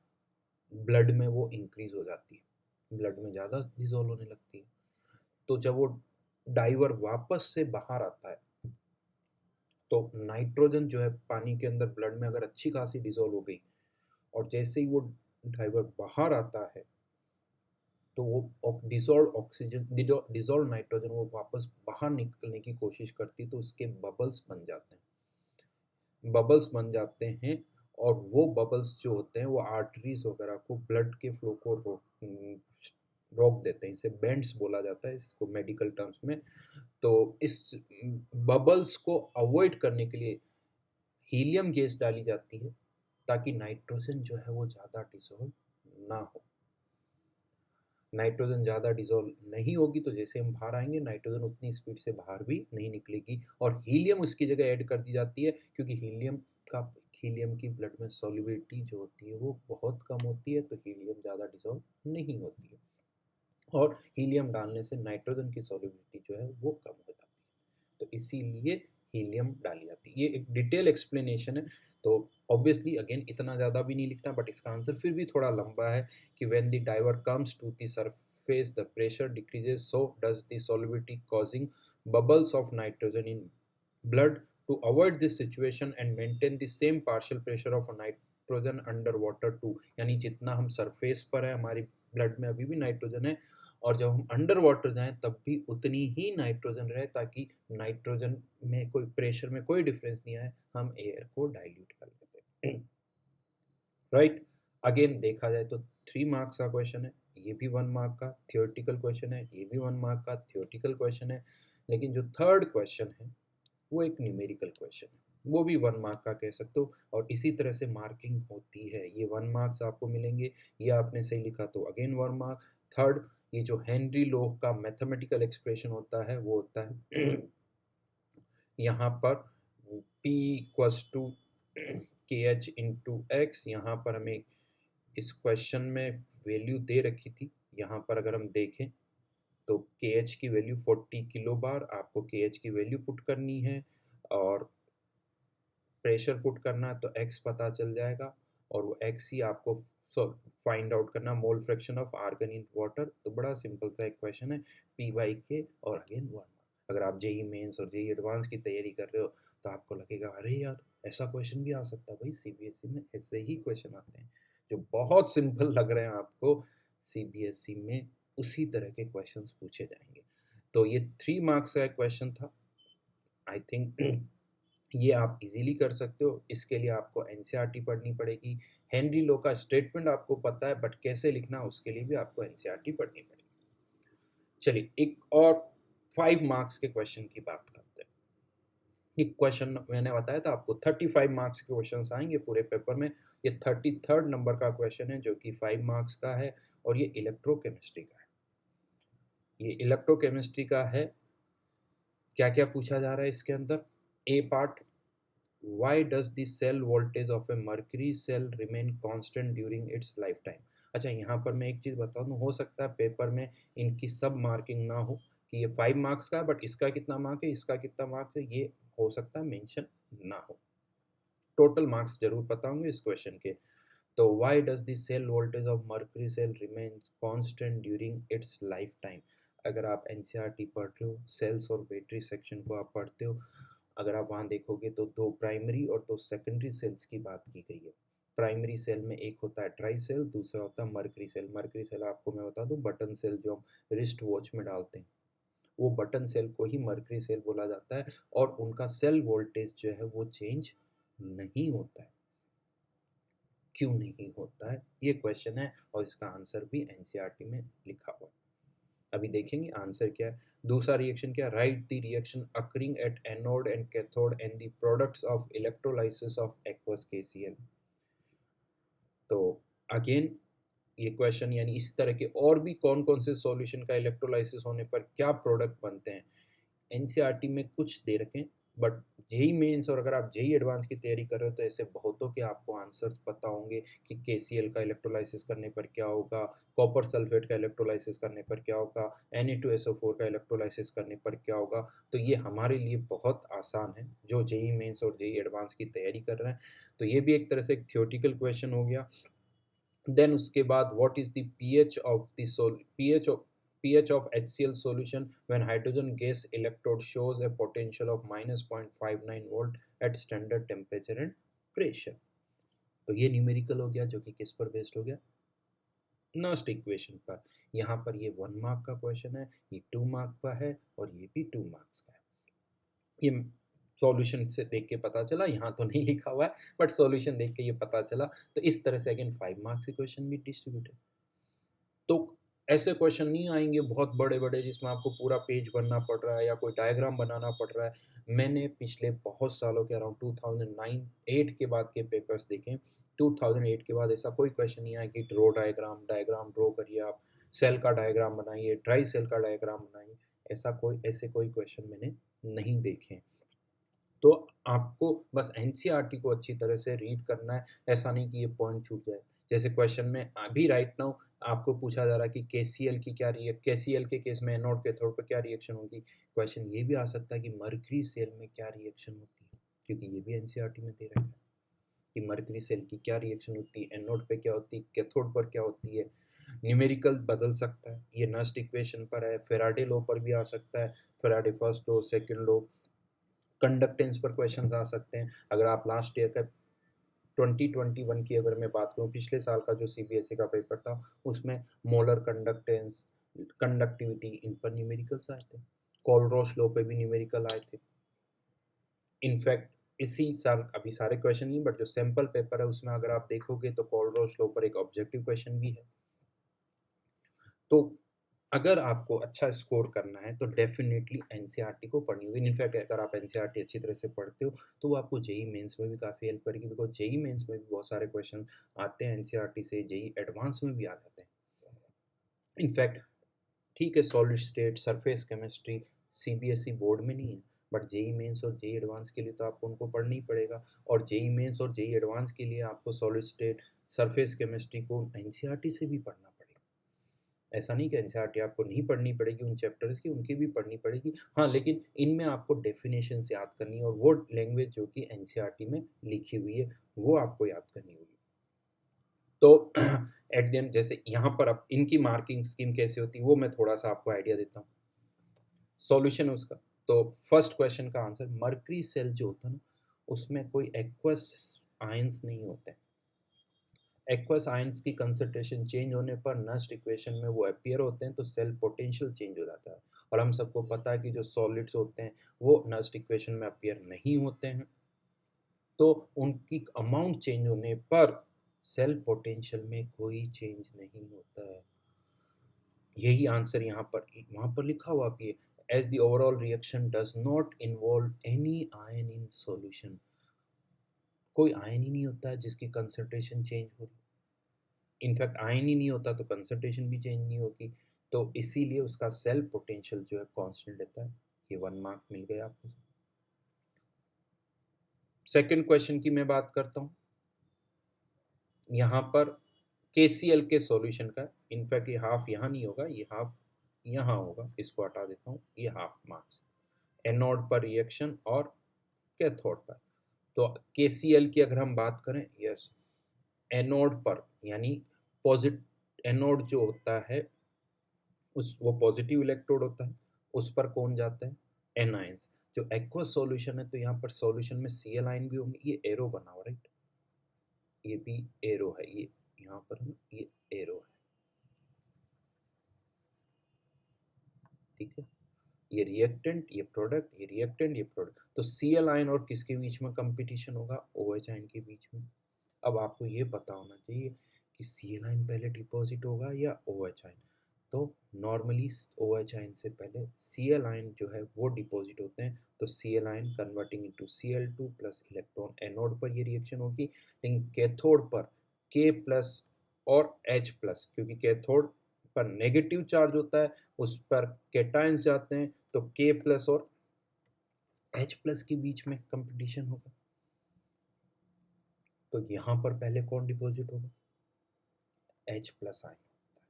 ब्लड में वो इंक्रीज हो जाती है, ब्लड में ज़्यादा डिजोल्व होने लगती है। तो जब वो डाइवर वापस से बाहर आता है, तो नाइट्रोजन जो है पानी के अंदर ब्लड में अगर अच्छी खासी डिजोल्व हो गई, और जैसे ही वो डाइवर बाहर आता है, तो वो डिजोल्व ऑक्सीजन, डिजोल्व नाइट्रोजन वो वापस बाहर निकलने की कोशिश करती है, तो उसके बबल्स बन जाते हैं, बबल्स बन जाते हैं। और वो बबल्स जो होते हैं वो आर्टरीज वगैरह को, ब्लड के फ्लो को रोक देते हैं। इसे बेंड्स बोला जाता है इसको मेडिकल टर्म्स में। तो इस बबल्स को अवॉइड करने के लिए हीलियम गैस डाली जाती है, ताकि नाइट्रोजन जो है वो ज़्यादा डिसॉल्व ना हो। नाइट्रोजन ज़्यादा डिसॉल्व नहीं होगी तो जैसे हम बाहर आएंगे, नाइट्रोजन उतनी स्पीड से बाहर भी नहीं निकलेगी, और हीलियम उसकी जगह ऐड कर दी जाती है, क्योंकि हीलियम की ब्लड में सॉल्युबिलिटी जो होती है वो बहुत कम होती है, तो हीलियम ज़्यादा डिसॉल्व नहीं होती है, और हीलियम डालने से नाइट्रोजन की सॉल्युबिलिटी जो है वो कम हो जाती है, तो इसीलिए हीलियम डाली जाती है। ये एक डिटेल एक्सप्लेनेशन है, तो ऑब्वियसली अगेन इतना ज़्यादा भी नहीं लिखना, बट इसका आंसर फिर भी थोड़ा लंबा है कि when the diver comes to the surface the pressure decreases, so does the solubility causing bubbles of nitrogen in blood. To avoid this situation and maintain the same partial pressure of a nitrogen under water too, यानी जितना हम surface पर है हमारी blood में अभी भी nitrogen है, और जब हम अंडर वाटर जाएं तब भी उतनी ही नाइट्रोजन रहे, ताकि नाइट्रोजन में कोई प्रेशर में कोई डिफरेंस नहीं आए, हम एयर को डाइल्यूट कर लेते हैं। राइट, अगेन देखा जाए तो 3 मार्क्स का क्वेश्चन है, ये भी 1 मार्क का थियोरटिकल क्वेश्चन है, ये भी 1 मार्क का थियोरटिकल क्वेश्चन है। लेकिन जो थर्ड क्वेश्चन है वो एक न्यूमेरिकल क्वेश्चन है, वो भी 1 मार्क का कह सकते हो, और इसी तरह से मार्किंग होती है। ये 1 मार्क्स आपको मिलेंगे, ये आपने सही लिखा तो अगेन 1 मार्क। थर्ड, ये जो हेनरी लोह का मैथमेटिकल एक्सप्रेशन होता है वो होता है यहाँ पर P इक्वल्स टू के एच इंटू एक्स। यहाँ पर हमें इस क्वेश्चन में वैल्यू दे रखी थी, यहाँ पर अगर हम देखें तो के एच की वैल्यू 40 किलो बार, आपको के एच की वैल्यू पुट करनी है, और प्रेशर पुट करना है तो एक्स पता चल जाएगा, और वो एक्स ही आपको फाइंड आउट करना, mole fraction of argon in water. तो बड़ा सिंपल सा एक क्वेश्चन है, पी बाई के, और अगेन 1 मार्क। अगर आप जेई मेंस और जेई एडवांस की तैयारी कर रहे हो तो आपको लगेगा अरे यार ऐसा क्वेश्चन भी आ सकता है। भाई सीबीएसई में ऐसे ही क्वेश्चन आते हैं, जो बहुत सिंपल लग रहे हैं आपको, सीबीएसई में उसी तरह के क्वेश्चंस पूछे जाएंगे। तो ये 3 मार्क्स का क्वेश्चन था, आई थिंक ये आप इजीली कर सकते हो। इसके लिए आपको एनसीईआरटी पढ़नी पड़ेगी। हेनरी लो का स्टेटमेंट आपको पता है, बट कैसे लिखना उसके लिए भी आपको एनसीईआरटी पढ़नी पड़ेगी। चलिए एक और 5 मार्क्स के क्वेश्चन की बात करते हैं। ये क्वेश्चन मैंने बताया था आपको 35 मार्क्स के क्वेश्चन आएंगे पूरे पेपर में। ये 33rd नंबर का क्वेश्चन है, जो कि 5 मार्क्स का है, और ये इलेक्ट्रोकेमिस्ट्री का है। ये इलेक्ट्रोकेमिस्ट्री का है। क्या क्या पूछा जा रहा है इसके अंदर? ए part, why does the cell voltage of a mercury cell remain constant during its lifetime? अच्छा, यहाँ पर मैं एक चीज़ बता दूँ, हो सकता है पेपर में इनकी सब मार्किंग ना हो कि ये 5 मार्क्स का है, बट इसका कितना मार्क है, इसका कितना मार्क्स है, ये हो सकता है मेंशन ना हो। टोटल मार्क्स जरूर पता होंगे इस क्वेश्चन के। तो why does the cell voltage of mercury cell remains constant during its lifetime? अगर आप एनसीईआरटी पढ़ रहे हो, सेल्स और बैटरी सेक्शन को आप पढ़ते हो, अगर आप वहाँ देखोगे तो 2 प्राइमरी और 2 सेकेंडरी सेल्स की बात की गई है। प्राइमरी सेल में एक होता है ट्राई सेल, दूसरा होता है मर्करी सेल। मर्करी सेल आपको मैं बता दूँ बटन सेल जो हम रिस्ट वॉच में डालते हैं, वो बटन सेल को ही मर्करी सेल बोला जाता है और उनका सेल वोल्टेज जो है वो चेंज नहीं होता है। क्यों नहीं होता है? ये क्वेश्चन है और इसका आंसर भी एनसीईआरटी में लिखा हुआ है। अभी देखेंगे आंसर क्या है। दूसरा रिएक्शन क्या है? Right the reaction occurring at anode and cathode and the products of electrolysis of aqueous KCL. तो अगेन ये क्वेश्चन यानी इस तरह के और भी कौन कौन से सॉल्यूशन का इलेक्ट्रोलाइसिस होने पर क्या प्रोडक्ट बनते हैं, एनसीईआरटी में कुछ दे रखे हैं। बट जेई मेंस और अगर आप जेई एडवांस की तैयारी कर रहे हो तो ऐसे बहुतों के आपको आंसर्स पता होंगे कि केसीएल का इलेक्ट्रोलाइसिस करने पर क्या होगा, कॉपर सल्फेट का इलेक्ट्रोलाइसिस करने पर क्या होगा, Na2SO4 का इलेक्ट्रोलाइसिस करने पर क्या होगा। तो ये हमारे लिए बहुत आसान है जो जेई मेंस और जेई एडवांस की तैयारी कर रहे हैं। तो ये भी एक तरह से एक थियोटिकल क्वेश्चन हो गया। देन उसके बाद what is the pH of HCl solution when hydrogen gas electrode shows a potential of -0.59 volt at standard temperature and pressure। तो ये न्यूमेरिकल हो गया जो कि किस पर बेस्ड हो गया, नर्स्ट इक्वेशन पर। यहाँ पर ये 1 मार्क का क्वेश्चन है, ये 2 मार्क का है और ये भी 2 मार्क्स का है। ये सॉल्यूशन से देख के पता चला, यहाँ तो नहीं लिखा हुआ है बट सॉल्यूशन देख के ये पता चला। तो इस तरह से अगेन 5 मार्क्स के क्वेश्चन भी डिस्ट्रीब्यूटेड। तो ऐसे क्वेश्चन नहीं आएंगे बहुत बड़े बड़े जिसमें आपको पूरा पेज भरना पड़ रहा है या कोई डायग्राम बनाना पड़ रहा है। मैंने पिछले बहुत सालों के अराउंड 2009-8 के बाद के पेपर्स देखे। 2008 के बाद ऐसा कोई क्वेश्चन नहीं आया कि ड्रो डायग्राम डायग्राम ड्रॉ करिए, आप सेल का डायग्राम बनाइए, ड्राई सेल का डायग्राम बनाइए। ऐसे कोई क्वेश्चन मैंने नहीं देखे। तो आपको बस एनसीईआरटी को अच्छी तरह से रीड करना है, ऐसा नहीं कि ये पॉइंट छूट जाए। जैसे क्वेश्चन में अभी राइट नाउ आपको पूछा जा रहा है कि केसीएल की क्या केसीएल के केस में एनोड कैथोड पर क्या रिएक्शन होगी। क्वेश्चन ये भी आ सकता है कि मर्करी सेल में क्या रिएक्शन होती है, क्योंकि ये भी एनसीईआरटी में दे रखा है कि मर्करी सेल की क्या रिएक्शन होती है, एनोड पे क्या होती है, कैथोड पर क्या होती है। न्यूमेरिकल बदल सकता है, ये नस्ट इक्वेशन पर है, फेराडे लॉ पर भी आ सकता है, Faraday first law second law. Conductance पर क्वेश्चंस आ सकते हैं। अगर आप लास्ट ईयर का 2021 की अगर मैं बात करूँ, पिछले साल का जो सीबीएसई का पेपर था उसमें मोलर कंडक्टेंस, कंडक्टिविटी, इन पर न्यूमेरिकल्स आए थे। कोलरोश लॉ पे भी न्यूमेरिकल आए थे। इनफैक्ट इसी साल, अभी सारे क्वेश्चन नहीं बट जो सैंपल पेपर है उसमें अगर आप देखोगे तो कोलरोश लॉ पर एक ऑब्जेक्टिव क्वेश्चन भी है। तो अगर आपको अच्छा स्कोर करना है तो डेफिनेटली एनसीईआरटी को पढ़नी होगी। इनफैक्ट अगर आप एनसीईआरटी अच्छी तरह से पढ़ते हो तो वो आपको जेई मेंस में भी काफ़ी हेल्प करेगी, बिकॉज जेई मेंस में भी बहुत सारे क्वेश्चन आते हैं एनसीईआरटी से, जेई एडवांस में भी आ जाते हैं। इनफैक्ट ठीक है, solid state surface chemistry CBSE board में नहीं है, बट जेई मेंस और जेई एडवांस के लिए तो आपको उनको पढ़ना ही पड़ेगा। और जेई मेंस और जेई एडवांस के लिए आपको सॉलिड स्टेट सरफेस केमिस्ट्री को एनसीईआरटी से भी पढ़ना पड़ेगा। ऐसा नहीं कि एनसीईआरटी आपको नहीं पढ़नी पड़ेगी उन चैप्टर्स की, उनकी भी पढ़नी पड़ेगी। हाँ, लेकिन इनमें आपको डेफिनेशंस याद करनी है और वो लैंग्वेज जो कि एनसीईआरटी में लिखी हुई है वो आपको याद करनी होगी। तो एट द एंड जैसे यहाँ पर अब इनकी मार्किंग स्कीम कैसे होती है वो मैं थोड़ा सा आपको आइडिया देता हूँ। सॉल्यूशन उसका, तो फर्स्ट क्वेश्चन का आंसर, मर्करी सेल जो होता है ना उसमें कोई एक्वस आयंस नहीं होते हैं। एक्वस आयंस की कंसंट्रेशन चेंज होने पर नस्ट इक्वेशन में वो अपीयर होते हैं तो सेल पोटेंशियल चेंज हो जाता है। और हम सबको पता है कि जो सॉलिड्स होते हैं वो नस्ट इक्वेशन में अपीयर नहीं होते हैं, तो उनकी अमाउंट चेंज होने पर सेल पोटेंशियल में कोई चेंज नहीं होता है। यही आंसर यहाँ पर वहाँ पर लिखा हुआ भी है, as the overall reaction does not involve any ion in solution. कोई आयन ही नहीं होता है जिसकी कंसंट्रेशन चेंज हो रही, इनफैक्ट आयन ही नहीं होता तो कंसंट्रेशन भी चेंज नहीं होगी। तो इसीलिए उसका सेल पोटेंशियल जो है कांस्टेंट रहता है। ये 1 मार्क मिल गया आपको। सेकंड क्वेश्चन की मैं बात करता हूँ। यहाँ पर केसीएल के सॉल्यूशन का, इनफैक्ट ये हाफ यहाँ नहीं होगा, ये हाफ यहाँ होगा, इसको हटा देता हूँ, ये हाफ मार्क्स एनोड पर रिएक्शन और कैथोड पर। तो केसीएल की अगर हम बात करें, यस, एनोड पर यानी पॉजिटिव एनोड जो होता है उस वो पॉजिटिव इलेक्ट्रोड होता है, उस पर कौन जाता है, एनायंस। जो एक्वस सॉल्यूशन है, तो यहाँ पर सॉल्यूशन में Cl आयन भी होंगे। ये एरो बना हुआ, राइट, ये भी एरो है, ये यहाँ पर है ना, ये एरो है, ठीक है। ये रिएक्टेंट, ये प्रोडक्ट, ये रिएक्टेंट, ये प्रोडक्ट। तो Cl आयन और किसके बीच में कंपटीशन होगा? OH आयन के बीच में। अब आपको ये पता होना चाहिए कि Cl आयन पहले डिपॉजिट होगा या OH आयन। तो नॉर्मली OH आयन से पहले Cl आयन जो है वो डिपॉजिट होते हैं। तो Cl ion converting into Cl2 plus electron, anode पर ये रिएक्शन होगी, लेकिन कैथोड पर K प्लस और H प्लस, क्योंकि कैथोड पर नेगेटिव चार्ज होता है, उस पर कैटायंस जाते हैं, तो K प्लस और H प्लस के बीच में कंपटीशन होगा। तो यहाँ पर पहले कौन डिपॉजिट होगा? H प्लस आयन होता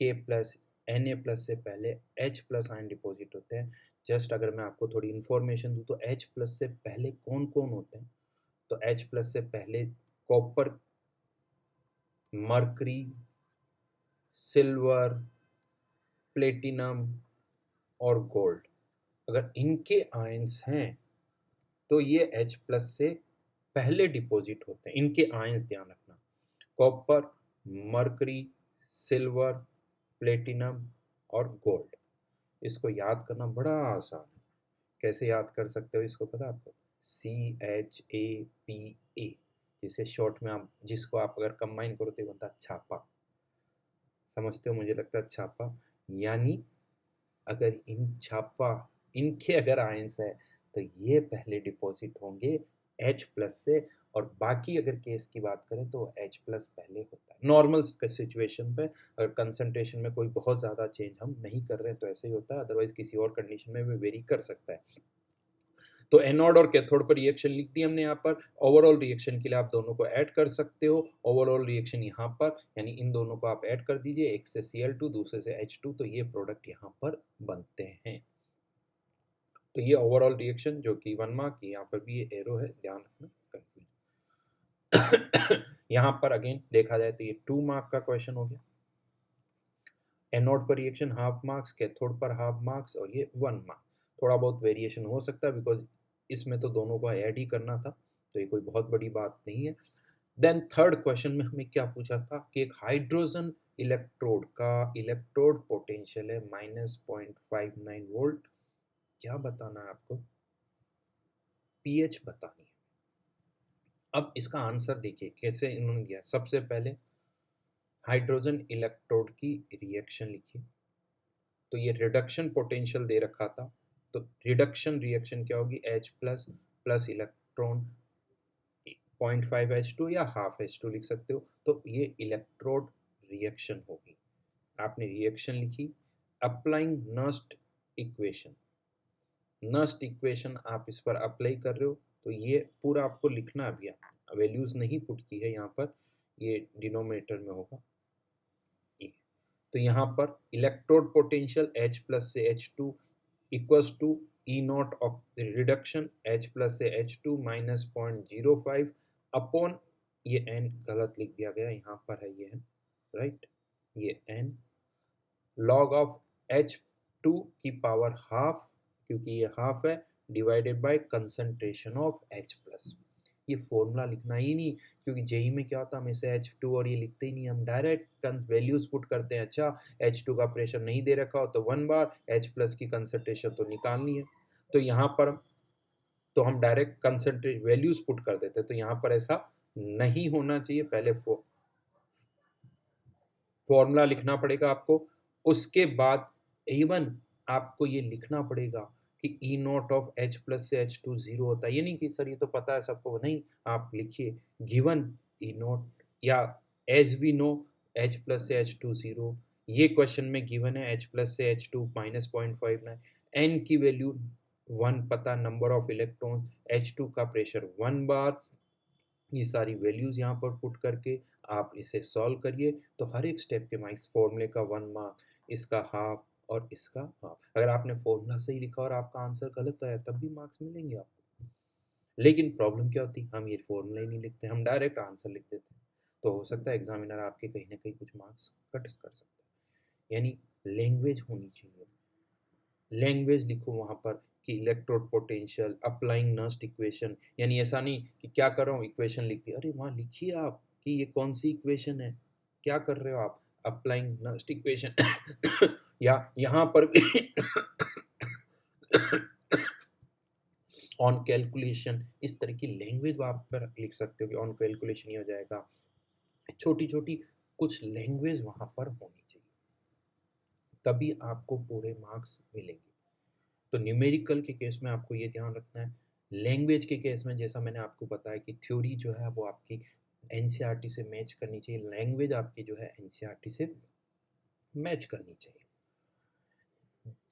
है। K प्लस Na प्लस से पहले H प्लस आयन डिपॉजिट होते हैं। जस्ट अगर मैं आपको थोड़ी इंफॉर्मेशन दूँ तो H प्लस से पहले कौन कौन होते हैं? तो H प्लस से पहले कॉपर, मर्करी, सिल्वर, प्लेटिनम और गोल्ड। अगर इनके आयंस हैं तो ये H प्लस से पहले डिपॉजिट होते हैं। इनके आयंस ध्यान रखना, कॉपर, मर्करी, सिल्वर, प्लेटिनम और गोल्ड। इसको याद करना बड़ा आसान है। कैसे याद कर सकते हो इसको, पता है आपको? CHAPA, जिसे शॉर्ट में आप, जिसको आप अगर कंबाइन करो तो ये बनता है छापा। समझते हो? मुझे लगता है छापा। यानी अगर इनके अगर आयंस है तो ये पहले डिपॉजिट होंगे H प्लस से, और बाकी अगर केस की बात करें तो H प्लस पहले होता है। नॉर्मल सिचुएशन पे अगर कंसंट्रेशन में कोई बहुत ज़्यादा चेंज हम नहीं कर रहे हैं तो ऐसे ही होता है, अदरवाइज किसी और कंडीशन में भी वेरी कर सकता है। तो एनोड और कैथोड पर रिएक्शन लिख दी हमने यहाँ पर। ओवरऑल रिएक्शन के लिए आप दोनों को ऐड कर सकते हो। ओवरऑल रिएक्शन यहाँ पर, यानी इन दोनों को आप ऐड कर दीजिए, एक से Cl2 दूसरे से H2, तो ये प्रोडक्ट यहाँ पर बनते हैं। तो ये ओवरऑल रिएक्शन जो कि 1 मार्क, यहाँ पर भी ये एरो है, ध्यान रखना कंफ्यूज। यहाँ पर अगेन देखा जाए तो ये 2 मार्क का क्वेश्चन हो गया। एनोड पर रिएक्शन हाफ मार्क्स, कैथोड पर हाफ मार्क्स, और ये 1 मार्क। थोड़ा बहुत वेरिएशन हो सकता है बिकॉज इसमें तो दोनों को ऐड ही करना था, तो ये कोई बहुत बड़ी बात नहीं है। देन थर्ड क्वेश्चन में हमें क्या पूछा था कि एक हाइड्रोजन इलेक्ट्रोड का इलेक्ट्रोड पोटेंशियल है -0.59 वोल्ट। क्या बताना है आपको? पीएच बतानी है। अब इसका आंसर देखिए कैसे इन्होंने दिया। सबसे पहले हाइड्रोजन इलेक्ट्रोड की रिएक्शन लिखिए, तो ये रिडक्शन पोटेंशियल दे रखा था, तो रिडक्शन रिएक्शन क्या होगी? H plus plus electron 0.5 H2 या हाफ H2 लिख सकते हो, तो ये इलेक्ट्रोड रिएक्शन होगी। आपने रिएक्शन लिखी, applying Nernst equation. Nernst equation आप इस पर अप्लाई कर रहे हो, तो ये पूरा आपको लिखना अभी, वैल्यूज नहीं पुट की है यहाँ पर, ये डिनोमिनेटर में होगा ये। तो यहाँ पर इलेक्ट्रोड पोटेंशियल H प्लस से H2 equals to E naught of reduction H plus से H2 -0.05 अपॉन, ये n गलत लिख दिया गया, यहाँ पर है ये n, राइट, ये n लॉग ऑफ H2 की पावर हाफ, क्योंकि ये हाफ है, divided by concentration of H plus. ये फॉर्मूला लिखना ही नहीं, क्योंकि जेई में क्या होता है, हमेशा H2 और ये लिखते ही नहीं, हम डायरेक्ट वैल्यूज पुट करते हैं। अच्छा, H2 का प्रेशर नहीं दे रखा हो तो 1 बार, H प्लस की कंसंट्रेशन तो निकालनी है, तो यहाँ पर तो हम डायरेक्ट कंसंट्रेट वैल्यूज पुट कर देते हैं। तो यहाँ पर ऐसा नहीं होना चाहिए, पहले फॉर्मूला लिखना पड़ेगा आपको, उसके बाद इवन आपको ये लिखना पड़ेगा कि ई नॉट ऑफ H प्लस से H2 जीरो होता है। ये नहीं कि सर ये तो पता है सबको, नहीं, आप लिखिए गिवन ई नॉट, या as we know H plus से H2 जीरो, ये क्वेश्चन में गिवन है H प्लस से H2 -0.59, n की वैल्यू 1 पता, नंबर ऑफ इलेक्ट्रॉन, H2 का प्रेशर 1 बार, ये सारी वैल्यूज यहाँ पर पुट करके आप इसे सॉल्व करिए, तो हर एक स्टेप के माइस फॉर्मूले का 1 मार्क, इसका हाफ और इसका हाफ। अगर आपने फॉर्मूला सही लिखा और आपका आंसर गलत आया तब भी मार्क्स मिलेंगे आपको। लेकिन प्रॉब्लम क्या होती, हम ये फॉर्मूला ही नहीं लिखते, हम डायरेक्ट आंसर लिख देते हैं, तो हो सकता है एग्जामिनर आपके कहीं ना कहीं कुछ मार्क्स कट कर सकता है। यानी लैंग्वेज होनी चाहिए, लैंग्वेज लिखो वहाँ पर कि electrode potential, applying Nernst equation, यानी ऐसा नहीं कि क्या कर रहा हूँ इक्वेशन लिख दी, अरे वहाँ लिखिए आप कि ये कौन सी इक्वेशन है, क्या कर रहे हो आप, अप्लाइंग नस्ट इक्वेशन या यहाँ पर ऑन कैलकुलेशन, इस तरह की लैंग्वेज आप पर लिख सकते हो कि ऑन कैलकुलेशन ही हो जाएगा। छोटी छोटी कुछ लैंग्वेज वहाँ पर होनी चाहिए, तभी आपको पूरे मार्क्स मिलेंगे। तो न्यूमेरिकल के केस में आपको ये ध्यान रखना है। लैंग्वेज के केस में जैसा मैंने आपको बताया कि थ्योरी जो है वो आपकी एनसीईआरटी से मैच करनी चाहिए, लैंग्वेज आपकी जो है एनसीईआरटी से मैच करनी चाहिए।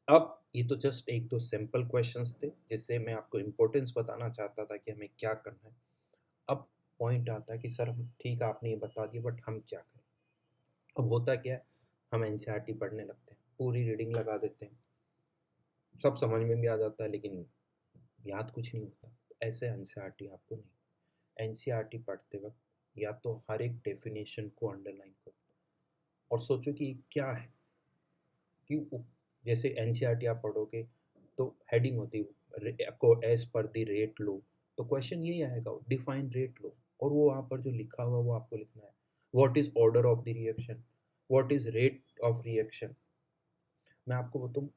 अब ये तो जस्ट एक दो सिंपल क्वेश्चंस थे जिससे मैं आपको इम्पोर्टेंस बताना चाहता था कि हमें क्या करना है। अब पॉइंट आता है कि सर ठीक है आपने ये बता दिया बट हम क्या करें। अब होता क्या है, हम एनसीईआरटी पढ़ने लगते हैं, पूरी रीडिंग लगा देते हैं, सब समझ में भी आ जाता है लेकिन याद कुछ नहीं होता। ऐसे एनसीईआरटी आपको नहीं, एनसीईआरटी पढ़ते वक्त या तो हर एक डेफिनेशन को अंडरलाइन करो और सोचो कि ये क्या है, कि जैसे एनसीईआरटी आप पढ़ोगे तो हेडिंग होती है को एज पर द रेट लो, तो क्वेश्चन यही आएगा डिफाइन रेट लो, और वो वहाँ पर जो लिखा हुआ वो आपको लिखना है। What is order of the reaction, what is rate of reaction. मैं आपको बताऊँ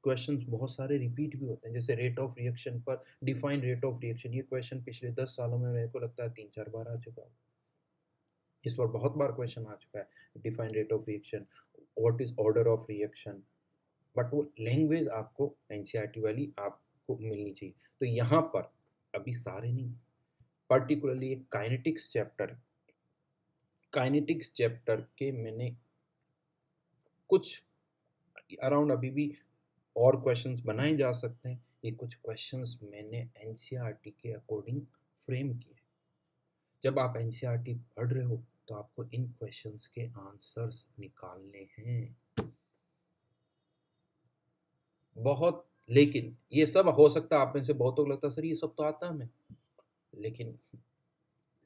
क्वेश्चंस बहुत सारे रिपीट भी होते हैं, जैसे रेट ऑफ रिएक्शन पर डिफाइन रेट ऑफ रिएक्शन, ये क्वेश्चन पिछले 10 सालों में मेरे को लगता है 3-4 बार आ चुका है। इस पर बहुत बार क्वेश्चन आ चुका है, define rate of reaction, what is order of reaction, but वो लैंग्वेज आपको एनसीईआरटी वाली आपको मिलनी चाहिए। तो यहाँ पर अभी सारे नहीं, पर्टिकुलरली एक काइनेटिक्स चैप्टर के मैंने कुछ अराउंड अभी भी और क्वेश्चंस बनाए जा सकते हैं, ये कुछ क्वेश्चंस मैंने एनसीईआरटी के अकॉर्डिंग फ्रेम किए। जब आप एनसीईआरटी पढ़ रहे हो तो आपको इन क्वेश्चंस के आंसर्स निकालने हैं बहुत। लेकिन ये सब हो सकता है आप में से बहुतों को लगता है सर ये सब तो आता है हमें, लेकिन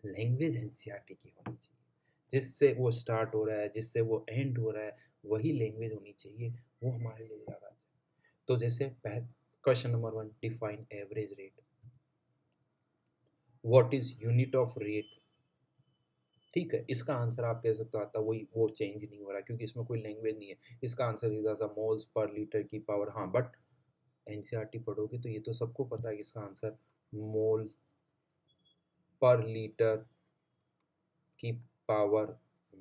लैंग्वेज एनसीईआरटी की होनी चाहिए, जिससे वो स्टार्ट हो रहा है जिससे वो एंड हो रहा है वही लैंग्वेज होनी चाहिए, वो हमारे लिए ज़्यादा अच्छा है। तो जैसे question number 1, define average rate, what is unit of rate, ठीक है, इसका आंसर आप कह सकते हो आता वही, वो चेंज नहीं हो रहा क्योंकि इसमें कोई लैंग्वेज नहीं है, इसका आंसर सीधा सा मोल्स पर लीटर की पावर, हाँ बट एनसीईआरटी पढ़ोगे तो ये तो सबको पता है कि इसका आंसर मोल पर लीटर की power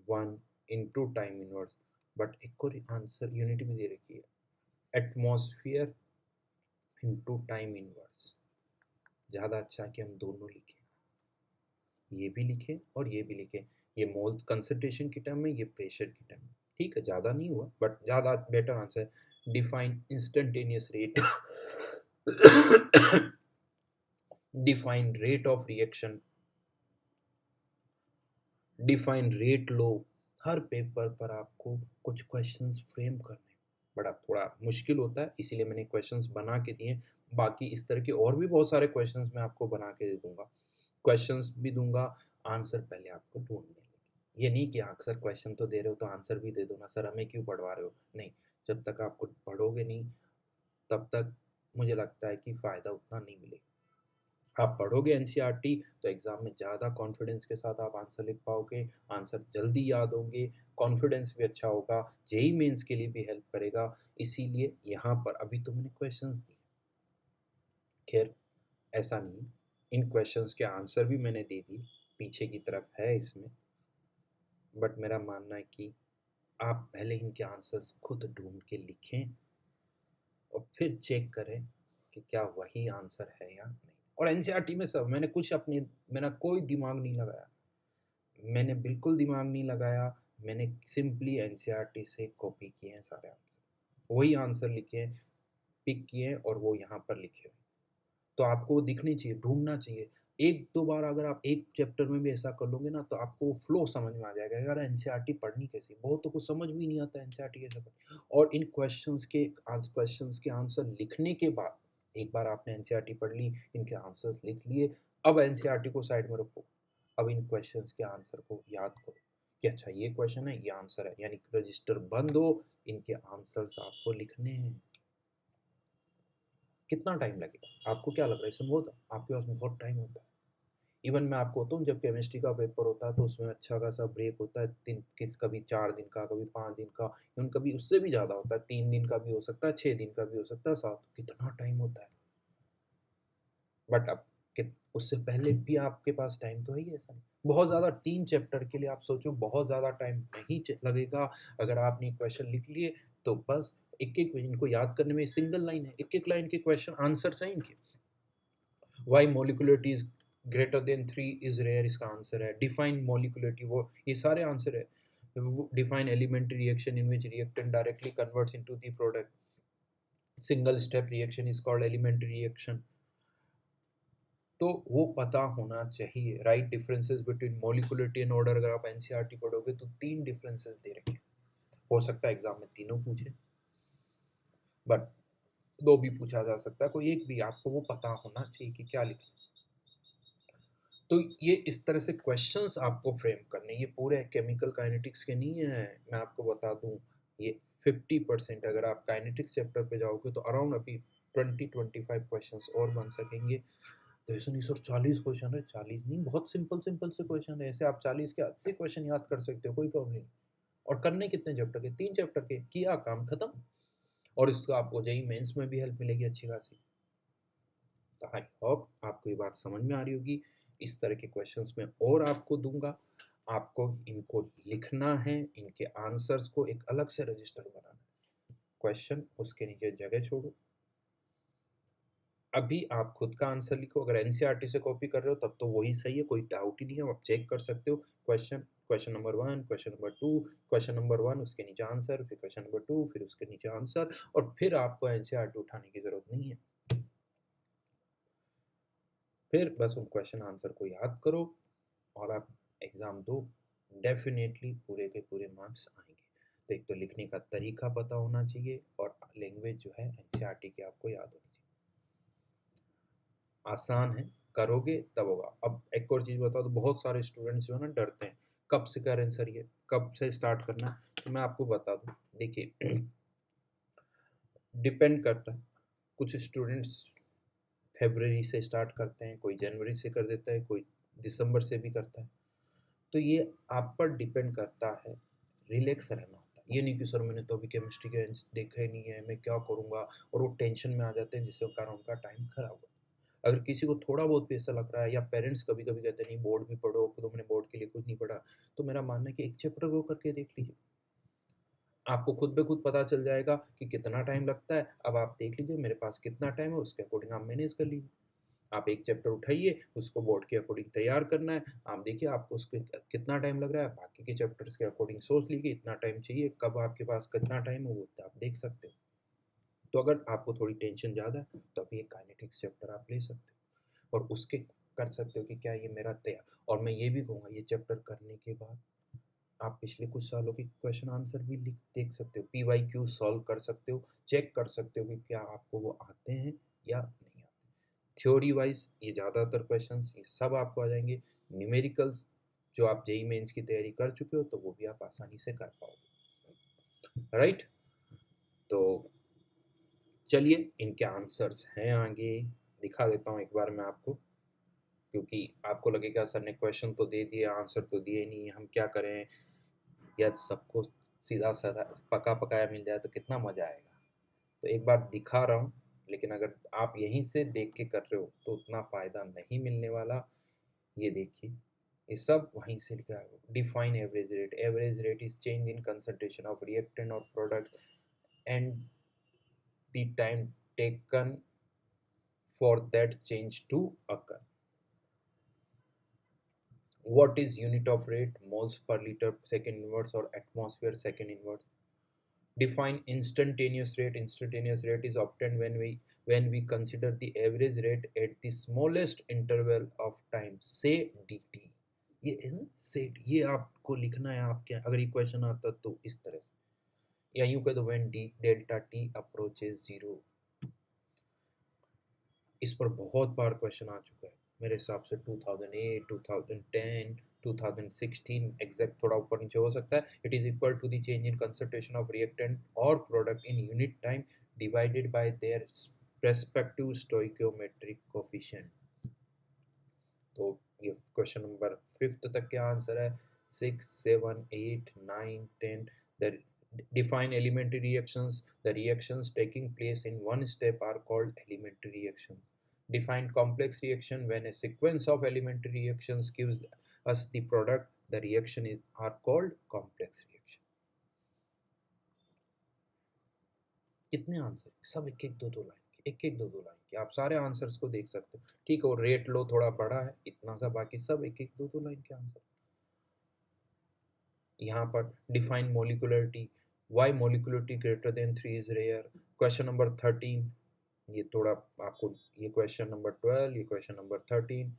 1 into time inverse, but एक और आंसर यूनिट भी दे रखी है, एटमॉस्फेयर इंटू टाइम इनवर्स। ज़्यादा अच्छा है कि हम दोनों लिखें, ये भी लिखें और ये भी लिखें, ये मोल कंसंट्रेशन की टर्म में, ये प्रेशर की टर्म में, ठीक है, ज़्यादा नहीं हुआ बट ज़्यादा better answer. Define instantaneous rate, define rate of reaction, define rate low. Her paper पर आपको कुछ क्वेश्चंस फ्रेम करने, बड़ा थोड़ा मुश्किल होता है इसीलिए मैंने क्वेश्चंस बना के दिए। बाकी इस तरह के और भी बहुत सारे क्वेश्चंस मैं आपको बना के दे दूंगा, क्वेश्चंस भी दूंगा, आंसर पहले आपको ढूंढने लगे। ये नहीं कि हाँ सर क्वेश्चन तो दे रहे हो तो आंसर भी दे दो ना सर, हमें क्यों पढ़वा रहे हो, नहीं, जब तक आपको पढ़ोगे नहीं तब तक मुझे लगता है कि फ़ायदा उतना नहीं मिलेगा। आप पढ़ोगे एनसीईआरटी तो एग्जाम में ज़्यादा कॉन्फिडेंस के साथ आप आंसर लिख पाओगे, आंसर जल्दी याद होंगे, कॉन्फिडेंस भी अच्छा होगा, जेई मेंस के लिए भी हेल्प करेगा। इसीलिए यहाँ पर अभी तो मैंने क्वेश्चंस दिए, खैर ऐसा नहीं, इन क्वेश्चंस के आंसर भी मैंने दे दिए, पीछे की तरफ है इसमें, बट मेरा मानना है कि आप पहले इनके आंसर्स खुद ढूंढ के लिखें और फिर चेक करें कि क्या वही आंसर है या नहीं। और एनसीईआरटी में सब मैंने कुछ अपनी, मेरा कोई दिमाग नहीं लगाया, मैंने बिल्कुल दिमाग नहीं लगाया, मैंने सिंपली एनसीईआरटी से कॉपी किए हैं सारे आंसर, वही आंसर लिखे हैं, पिक किए हैं और वो यहाँ पर लिखे हुए। तो आपको वो दिखनी चाहिए, ढूंढना चाहिए। एक दो बार अगर आप एक चैप्टर में भी ऐसा कर लोगे ना तो आपको वो फ्लो समझ में आ जाएगा, यार एनसीईआरटी पढ़नी कैसी, बहुत तो कुछ समझ भी नहीं आता एनसीईआरटी कैसे पढ़। और इन क्वेश्चंस के आंसर लिखने के बाद, एक बार आपने एनसीईआरटी पढ़ ली, इनके आंसर्स लिख लिए, अब एनसीईआरटी को साइड में रखो, अब इन क्वेश्चंस के आंसर को याद करो कि अच्छा ये क्वेश्चन है, ये आंसर है, यानी रजिस्टर बंद हो, इनके आंसर्स आपको लिखने हैं। कितना टाइम लगेगा? आपको क्या लग रहा है इसमें बहुत आपके पास बहुत टाइम होता है। इवन मैं आपको बताऊँ जब केमिस्ट्री का पेपर होता है तो उसमें अच्छा खासा ब्रेक होता है 3 किस कभी 4 दिन का, कभी 5 दिन का, इवन कभी उससे भी ज़्यादा होता है 3 दिन का भी हो सकता है, 6 दिन का भी हो सकता है, 7 कितना टाइम होता है। बट अब कि उससे पहले भी आपके पास टाइम तो है ही ऐसा नहीं। बहुत ज़्यादा 3 चैप्टर के लिए आप सोचो बहुत ज़्यादा टाइम नहीं लगेगा। अगर आपने क्वेश्चन लिख लिए तो बस एक-एक इनको याद करने में सिंगल लाइन है, एक-एक लाइन के क्वेश्चन आंसर्स हैं इनके। Why molecularity is greater than 3 is rare इसका आंसर है। डिफाइन मोलिकुलरिटी वो ये सारे आंसर है। Define elementary reaction in which reactant directly converts into the product. Single step reaction is called elementary reaction. तो वो पता होना चाहिए। Write differences between molecularity and order. अगर आप एनसीईआरटी पढ़ोगे तो 3 डिफरेंसेस दे रखे हैं। हो सकता है एग्जाम में तीनों पूछे, बट 2 भी पूछा जा सकता है, कोई एक भी। आपको वो पता होना चाहिए कि क्या लिखना। तो ये इस तरह से क्वेश्चंस आपको फ्रेम करने, ये पूरे केमिकल काइनेटिक्स के नहीं है। मैं आपको बता दूं ये 50%। अगर आप काइनेटिक्स चैप्टर पे जाओगे तो अराउंड अभी 20-25 क्वेश्चंस और बन सकेंगे। तो ऐसा नहीं सर 40 क्वेश्चन है, 40 नहीं, बहुत सिंपल सिंपल से क्वेश्चन है। ऐसे आप 40 के 80 क्वेश्चन याद कर सकते हो, कोई प्रॉब्लम नहीं। और करने कितने चैप्टर के? 3 चैप्टर के, किया काम खत्म। और इसका आपको जेईई मेंस में भी हेल्प मिलेगी अच्छी खासी। तो आई होप आपको ये बात समझ में आ रही होगी। इस तरह के क्वेश्चंस मैं और आपको दूंगा। आपको इनको लिखना है, इनके आंसर्स को एक अलग से रजिस्टर बनाना है। क्वेश्चन उसके नीचे जगह छोड़ो। अभी आप खुद का आंसर लिखो। अगर एनसीईआरटी से कॉपी कर रहे हो तब तो वही सही है, कोई डाउट ही नहीं है। आप चेक कर सकते हो question number 1, question number 2, question number 1 उसके नीचे आंसर, फिर क्वेश्चन नंबर 2, फिर उसके नीचे आंसर, और फिर आपको एनसीईआरटी उठाने की जरूरत नहीं है। फिर बस उन क्वेश्चन आंसर को याद करो और आप एग्ज़ाम दो। डेफिनेटली पूरे के पूरे मार्क्स आएंगे। तो एक तो लिखने का तरीका पता होना चाहिए और लैंग्वेज जो है एनसीईआरटी की आपको याद होनी चाहिए। आसान है, करोगे तब होगा। अब एक और चीज़ बताओ, तो बहुत सारे स्टूडेंट्स जो है ना डरते हैं कब से करें सर, ये कब से स्टार्ट करना है। तो मैं आपको बता दूं, देखिए डिपेंड करता है। कुछ स्टूडेंट्स फरवरी से स्टार्ट करते हैं, कोई जनवरी से कर देता है, कोई दिसंबर से भी करता है। तो ये आप पर डिपेंड करता है। रिलैक्स रहना होता है। ये नहीं कि सर मैंने तो अभी केमिस्ट्री का देखा ही नहीं है, मैं क्या करूँगा, और वो टेंशन में आ जाते हैं जिसके कारण उनका टाइम खराब होता है। अगर किसी को थोड़ा बहुत भी ऐसा लग रहा है, या पेरेंट्स कभी कभी कहते हैं नहीं बोर्ड भी पढ़ो, तुमने बोर्ड के लिए कुछ नहीं पढ़ा, तो मेरा मानना है कि एक चैप्टर वो करके देख लीजिए। आपको खुद ब खुद पता चल जाएगा कि कितना टाइम लगता है। अब आप देख लीजिए मेरे पास कितना टाइम है, उसके अकॉर्डिंग आप मैनेज कर लीजिए। आप एक चैप्टर उठाइए, उसको बोर्ड के अकॉर्डिंग तैयार करना है। आप देखिए आपको उसके कितना टाइम लग रहा है, बाकी के चैप्टर्स के अकॉर्डिंग सोच लीजिए इतना टाइम चाहिए, कब आपके पास कितना टाइम है वो आप देख सकते हो। तो अगर आपको थोड़ी टेंशन ज़्यादा है तो अभी एक काइनेटिक्स चैप्टर आप ले सकते हो और उसके कर सकते हो कि क्या ये मेरा तैयार। और मैं ये भी कहूँगा ये चैप्टर करने के बाद आप पिछले कुछ सालों के क्वेश्चन आंसर भी लिख देख सकते हो, पीवाईक्यू सॉल्व कर सकते हो, चेक कर सकते हो कि क्या आपको वो आते हैं या नहीं आते। थ्योरी वाइज ये ज़्यादातर क्वेश्चंस ये सब आपको आ जाएंगे। न्यूमेरिकल्स जो आप जेईई मेंस की तैयारी कर चुके हो तो वो भी आप आसानी से कर पाओगे। राइट, तो चलिए इनके आंसर्स हैं आगे, दिखा देता हूँ एक बार मैं आपको, क्योंकि आपको लगेगा सर ने क्वेश्चन तो दे दिए आंसर तो दिए नहीं, हम क्या करें। या सबको सीधा साधा पका पकाया मिल जाए तो कितना मज़ा आएगा। तो एक बार दिखा रहा हूँ, लेकिन अगर आप यहीं से देख के कर रहे हो तो उतना फ़ायदा नहीं मिलने वाला। ये देखिए ये सब वहीं से लिखा है। Define average rate. Average rate is change in concentration of reactant और product and the time taken for that change to occur. What is unit of rate? Moles per liter second inverse or atmosphere second inverse. Define instantaneous rate. Instantaneous rate is obtained when we consider the average rate at the smallest interval of time, say dt। ये है ना set, ये आपको लिखना है। आपके अगर ये क्वेश्चन आता तो इस तरह से, या यूं कह दो when D delta T approaches zero. इस पर बहुत बार क्वेश्चन आ चुका है मेरे हिसाब से 2008, 2010, 2016 एग्जैक्ट, थोड़ा ऊपर नीचे हो सकता है। It is equal to the change in concentration of reactant और प्रोडक्ट in unit time divided by their respective stoichiometric coefficient. तो ये क्वेश्चन नंबर 5 तक क्या आंसर है? 6, 7, 8, 9, 10। The define elementary reactions. The reactions taking place in one step are called elementary reactions. Define complex reaction. When a sequence of elementary reactions gives us the product, the reaction are called complex reaction. कितने answer? सब एक एक दो दो line के, एक एक दो दो लाइन के। आप सारे आंसर्स को देख सकते हो। ठीक है, रेट लो थोड़ा बड़ा है इतना सा, बाकी सब एक एक दो दो लाइन के आंसर। यहाँ पर define molecularity, why molecularity greater than 3 is rare. Question number 13, ये थोड़ा आपको, ये क्वेश्चन नंबर 12, ये question number 13।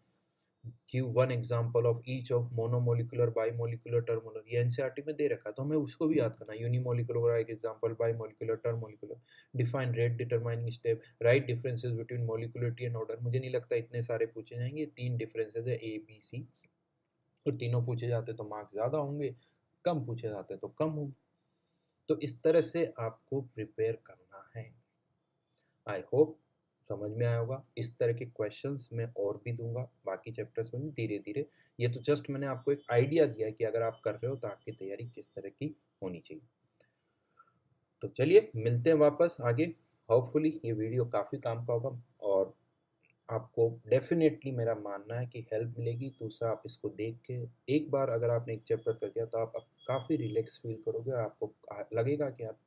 Give one example of each of monomolecular, bimolecular, termolecular. ये एनसीईआरटी में दे रखा है तो हमें उसको भी याद करना है। यूनिमोलिकुलर का एक example, bimolecular, termolecular. Define rate determining step, write differences between molecularity and order. मुझे नहीं लगता इतने सारे पूछे जाएंगे, 3 डिफरेंसेस है ए बी सी, तो तीनों पूछे जाते तो मार्क्स ज़्यादा होंगे, कम पूछे जाते तो कम होंगे। तो इस तरह से आपको प्रिपेयर करना है। आई होप समझ में आया होगा। इस तरह के क्वेश्चंस मैं और भी दूंगा बाकी चैप्टर्स में भी धीरे धीरे। ये तो जस्ट मैंने आपको एक आइडिया दिया है कि अगर आप कर रहे हो तो आपकी तैयारी किस तरह की होनी चाहिए। तो चलिए मिलते हैं वापस आगे। होपफुली ये वीडियो काफ़ी काम का होगा और आपको डेफिनेटली मेरा मानना है कि हेल्प मिलेगी। दूसरा, आप इसको देख के एक बार अगर आपने एक चैप्टर कर दिया तो आप काफ़ी रिलैक्स फील करोगे। आपको लगेगा कि आप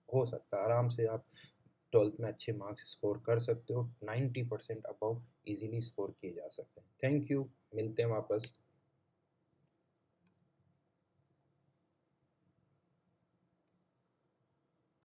हो सकता है आराम से आप 12th में अच्छे मार्क्स स्कोर कर सकते हो। 90% अबव इजीली स्कोर किए जा सकते हैं। थैंक यू, मिलते हैं वापस।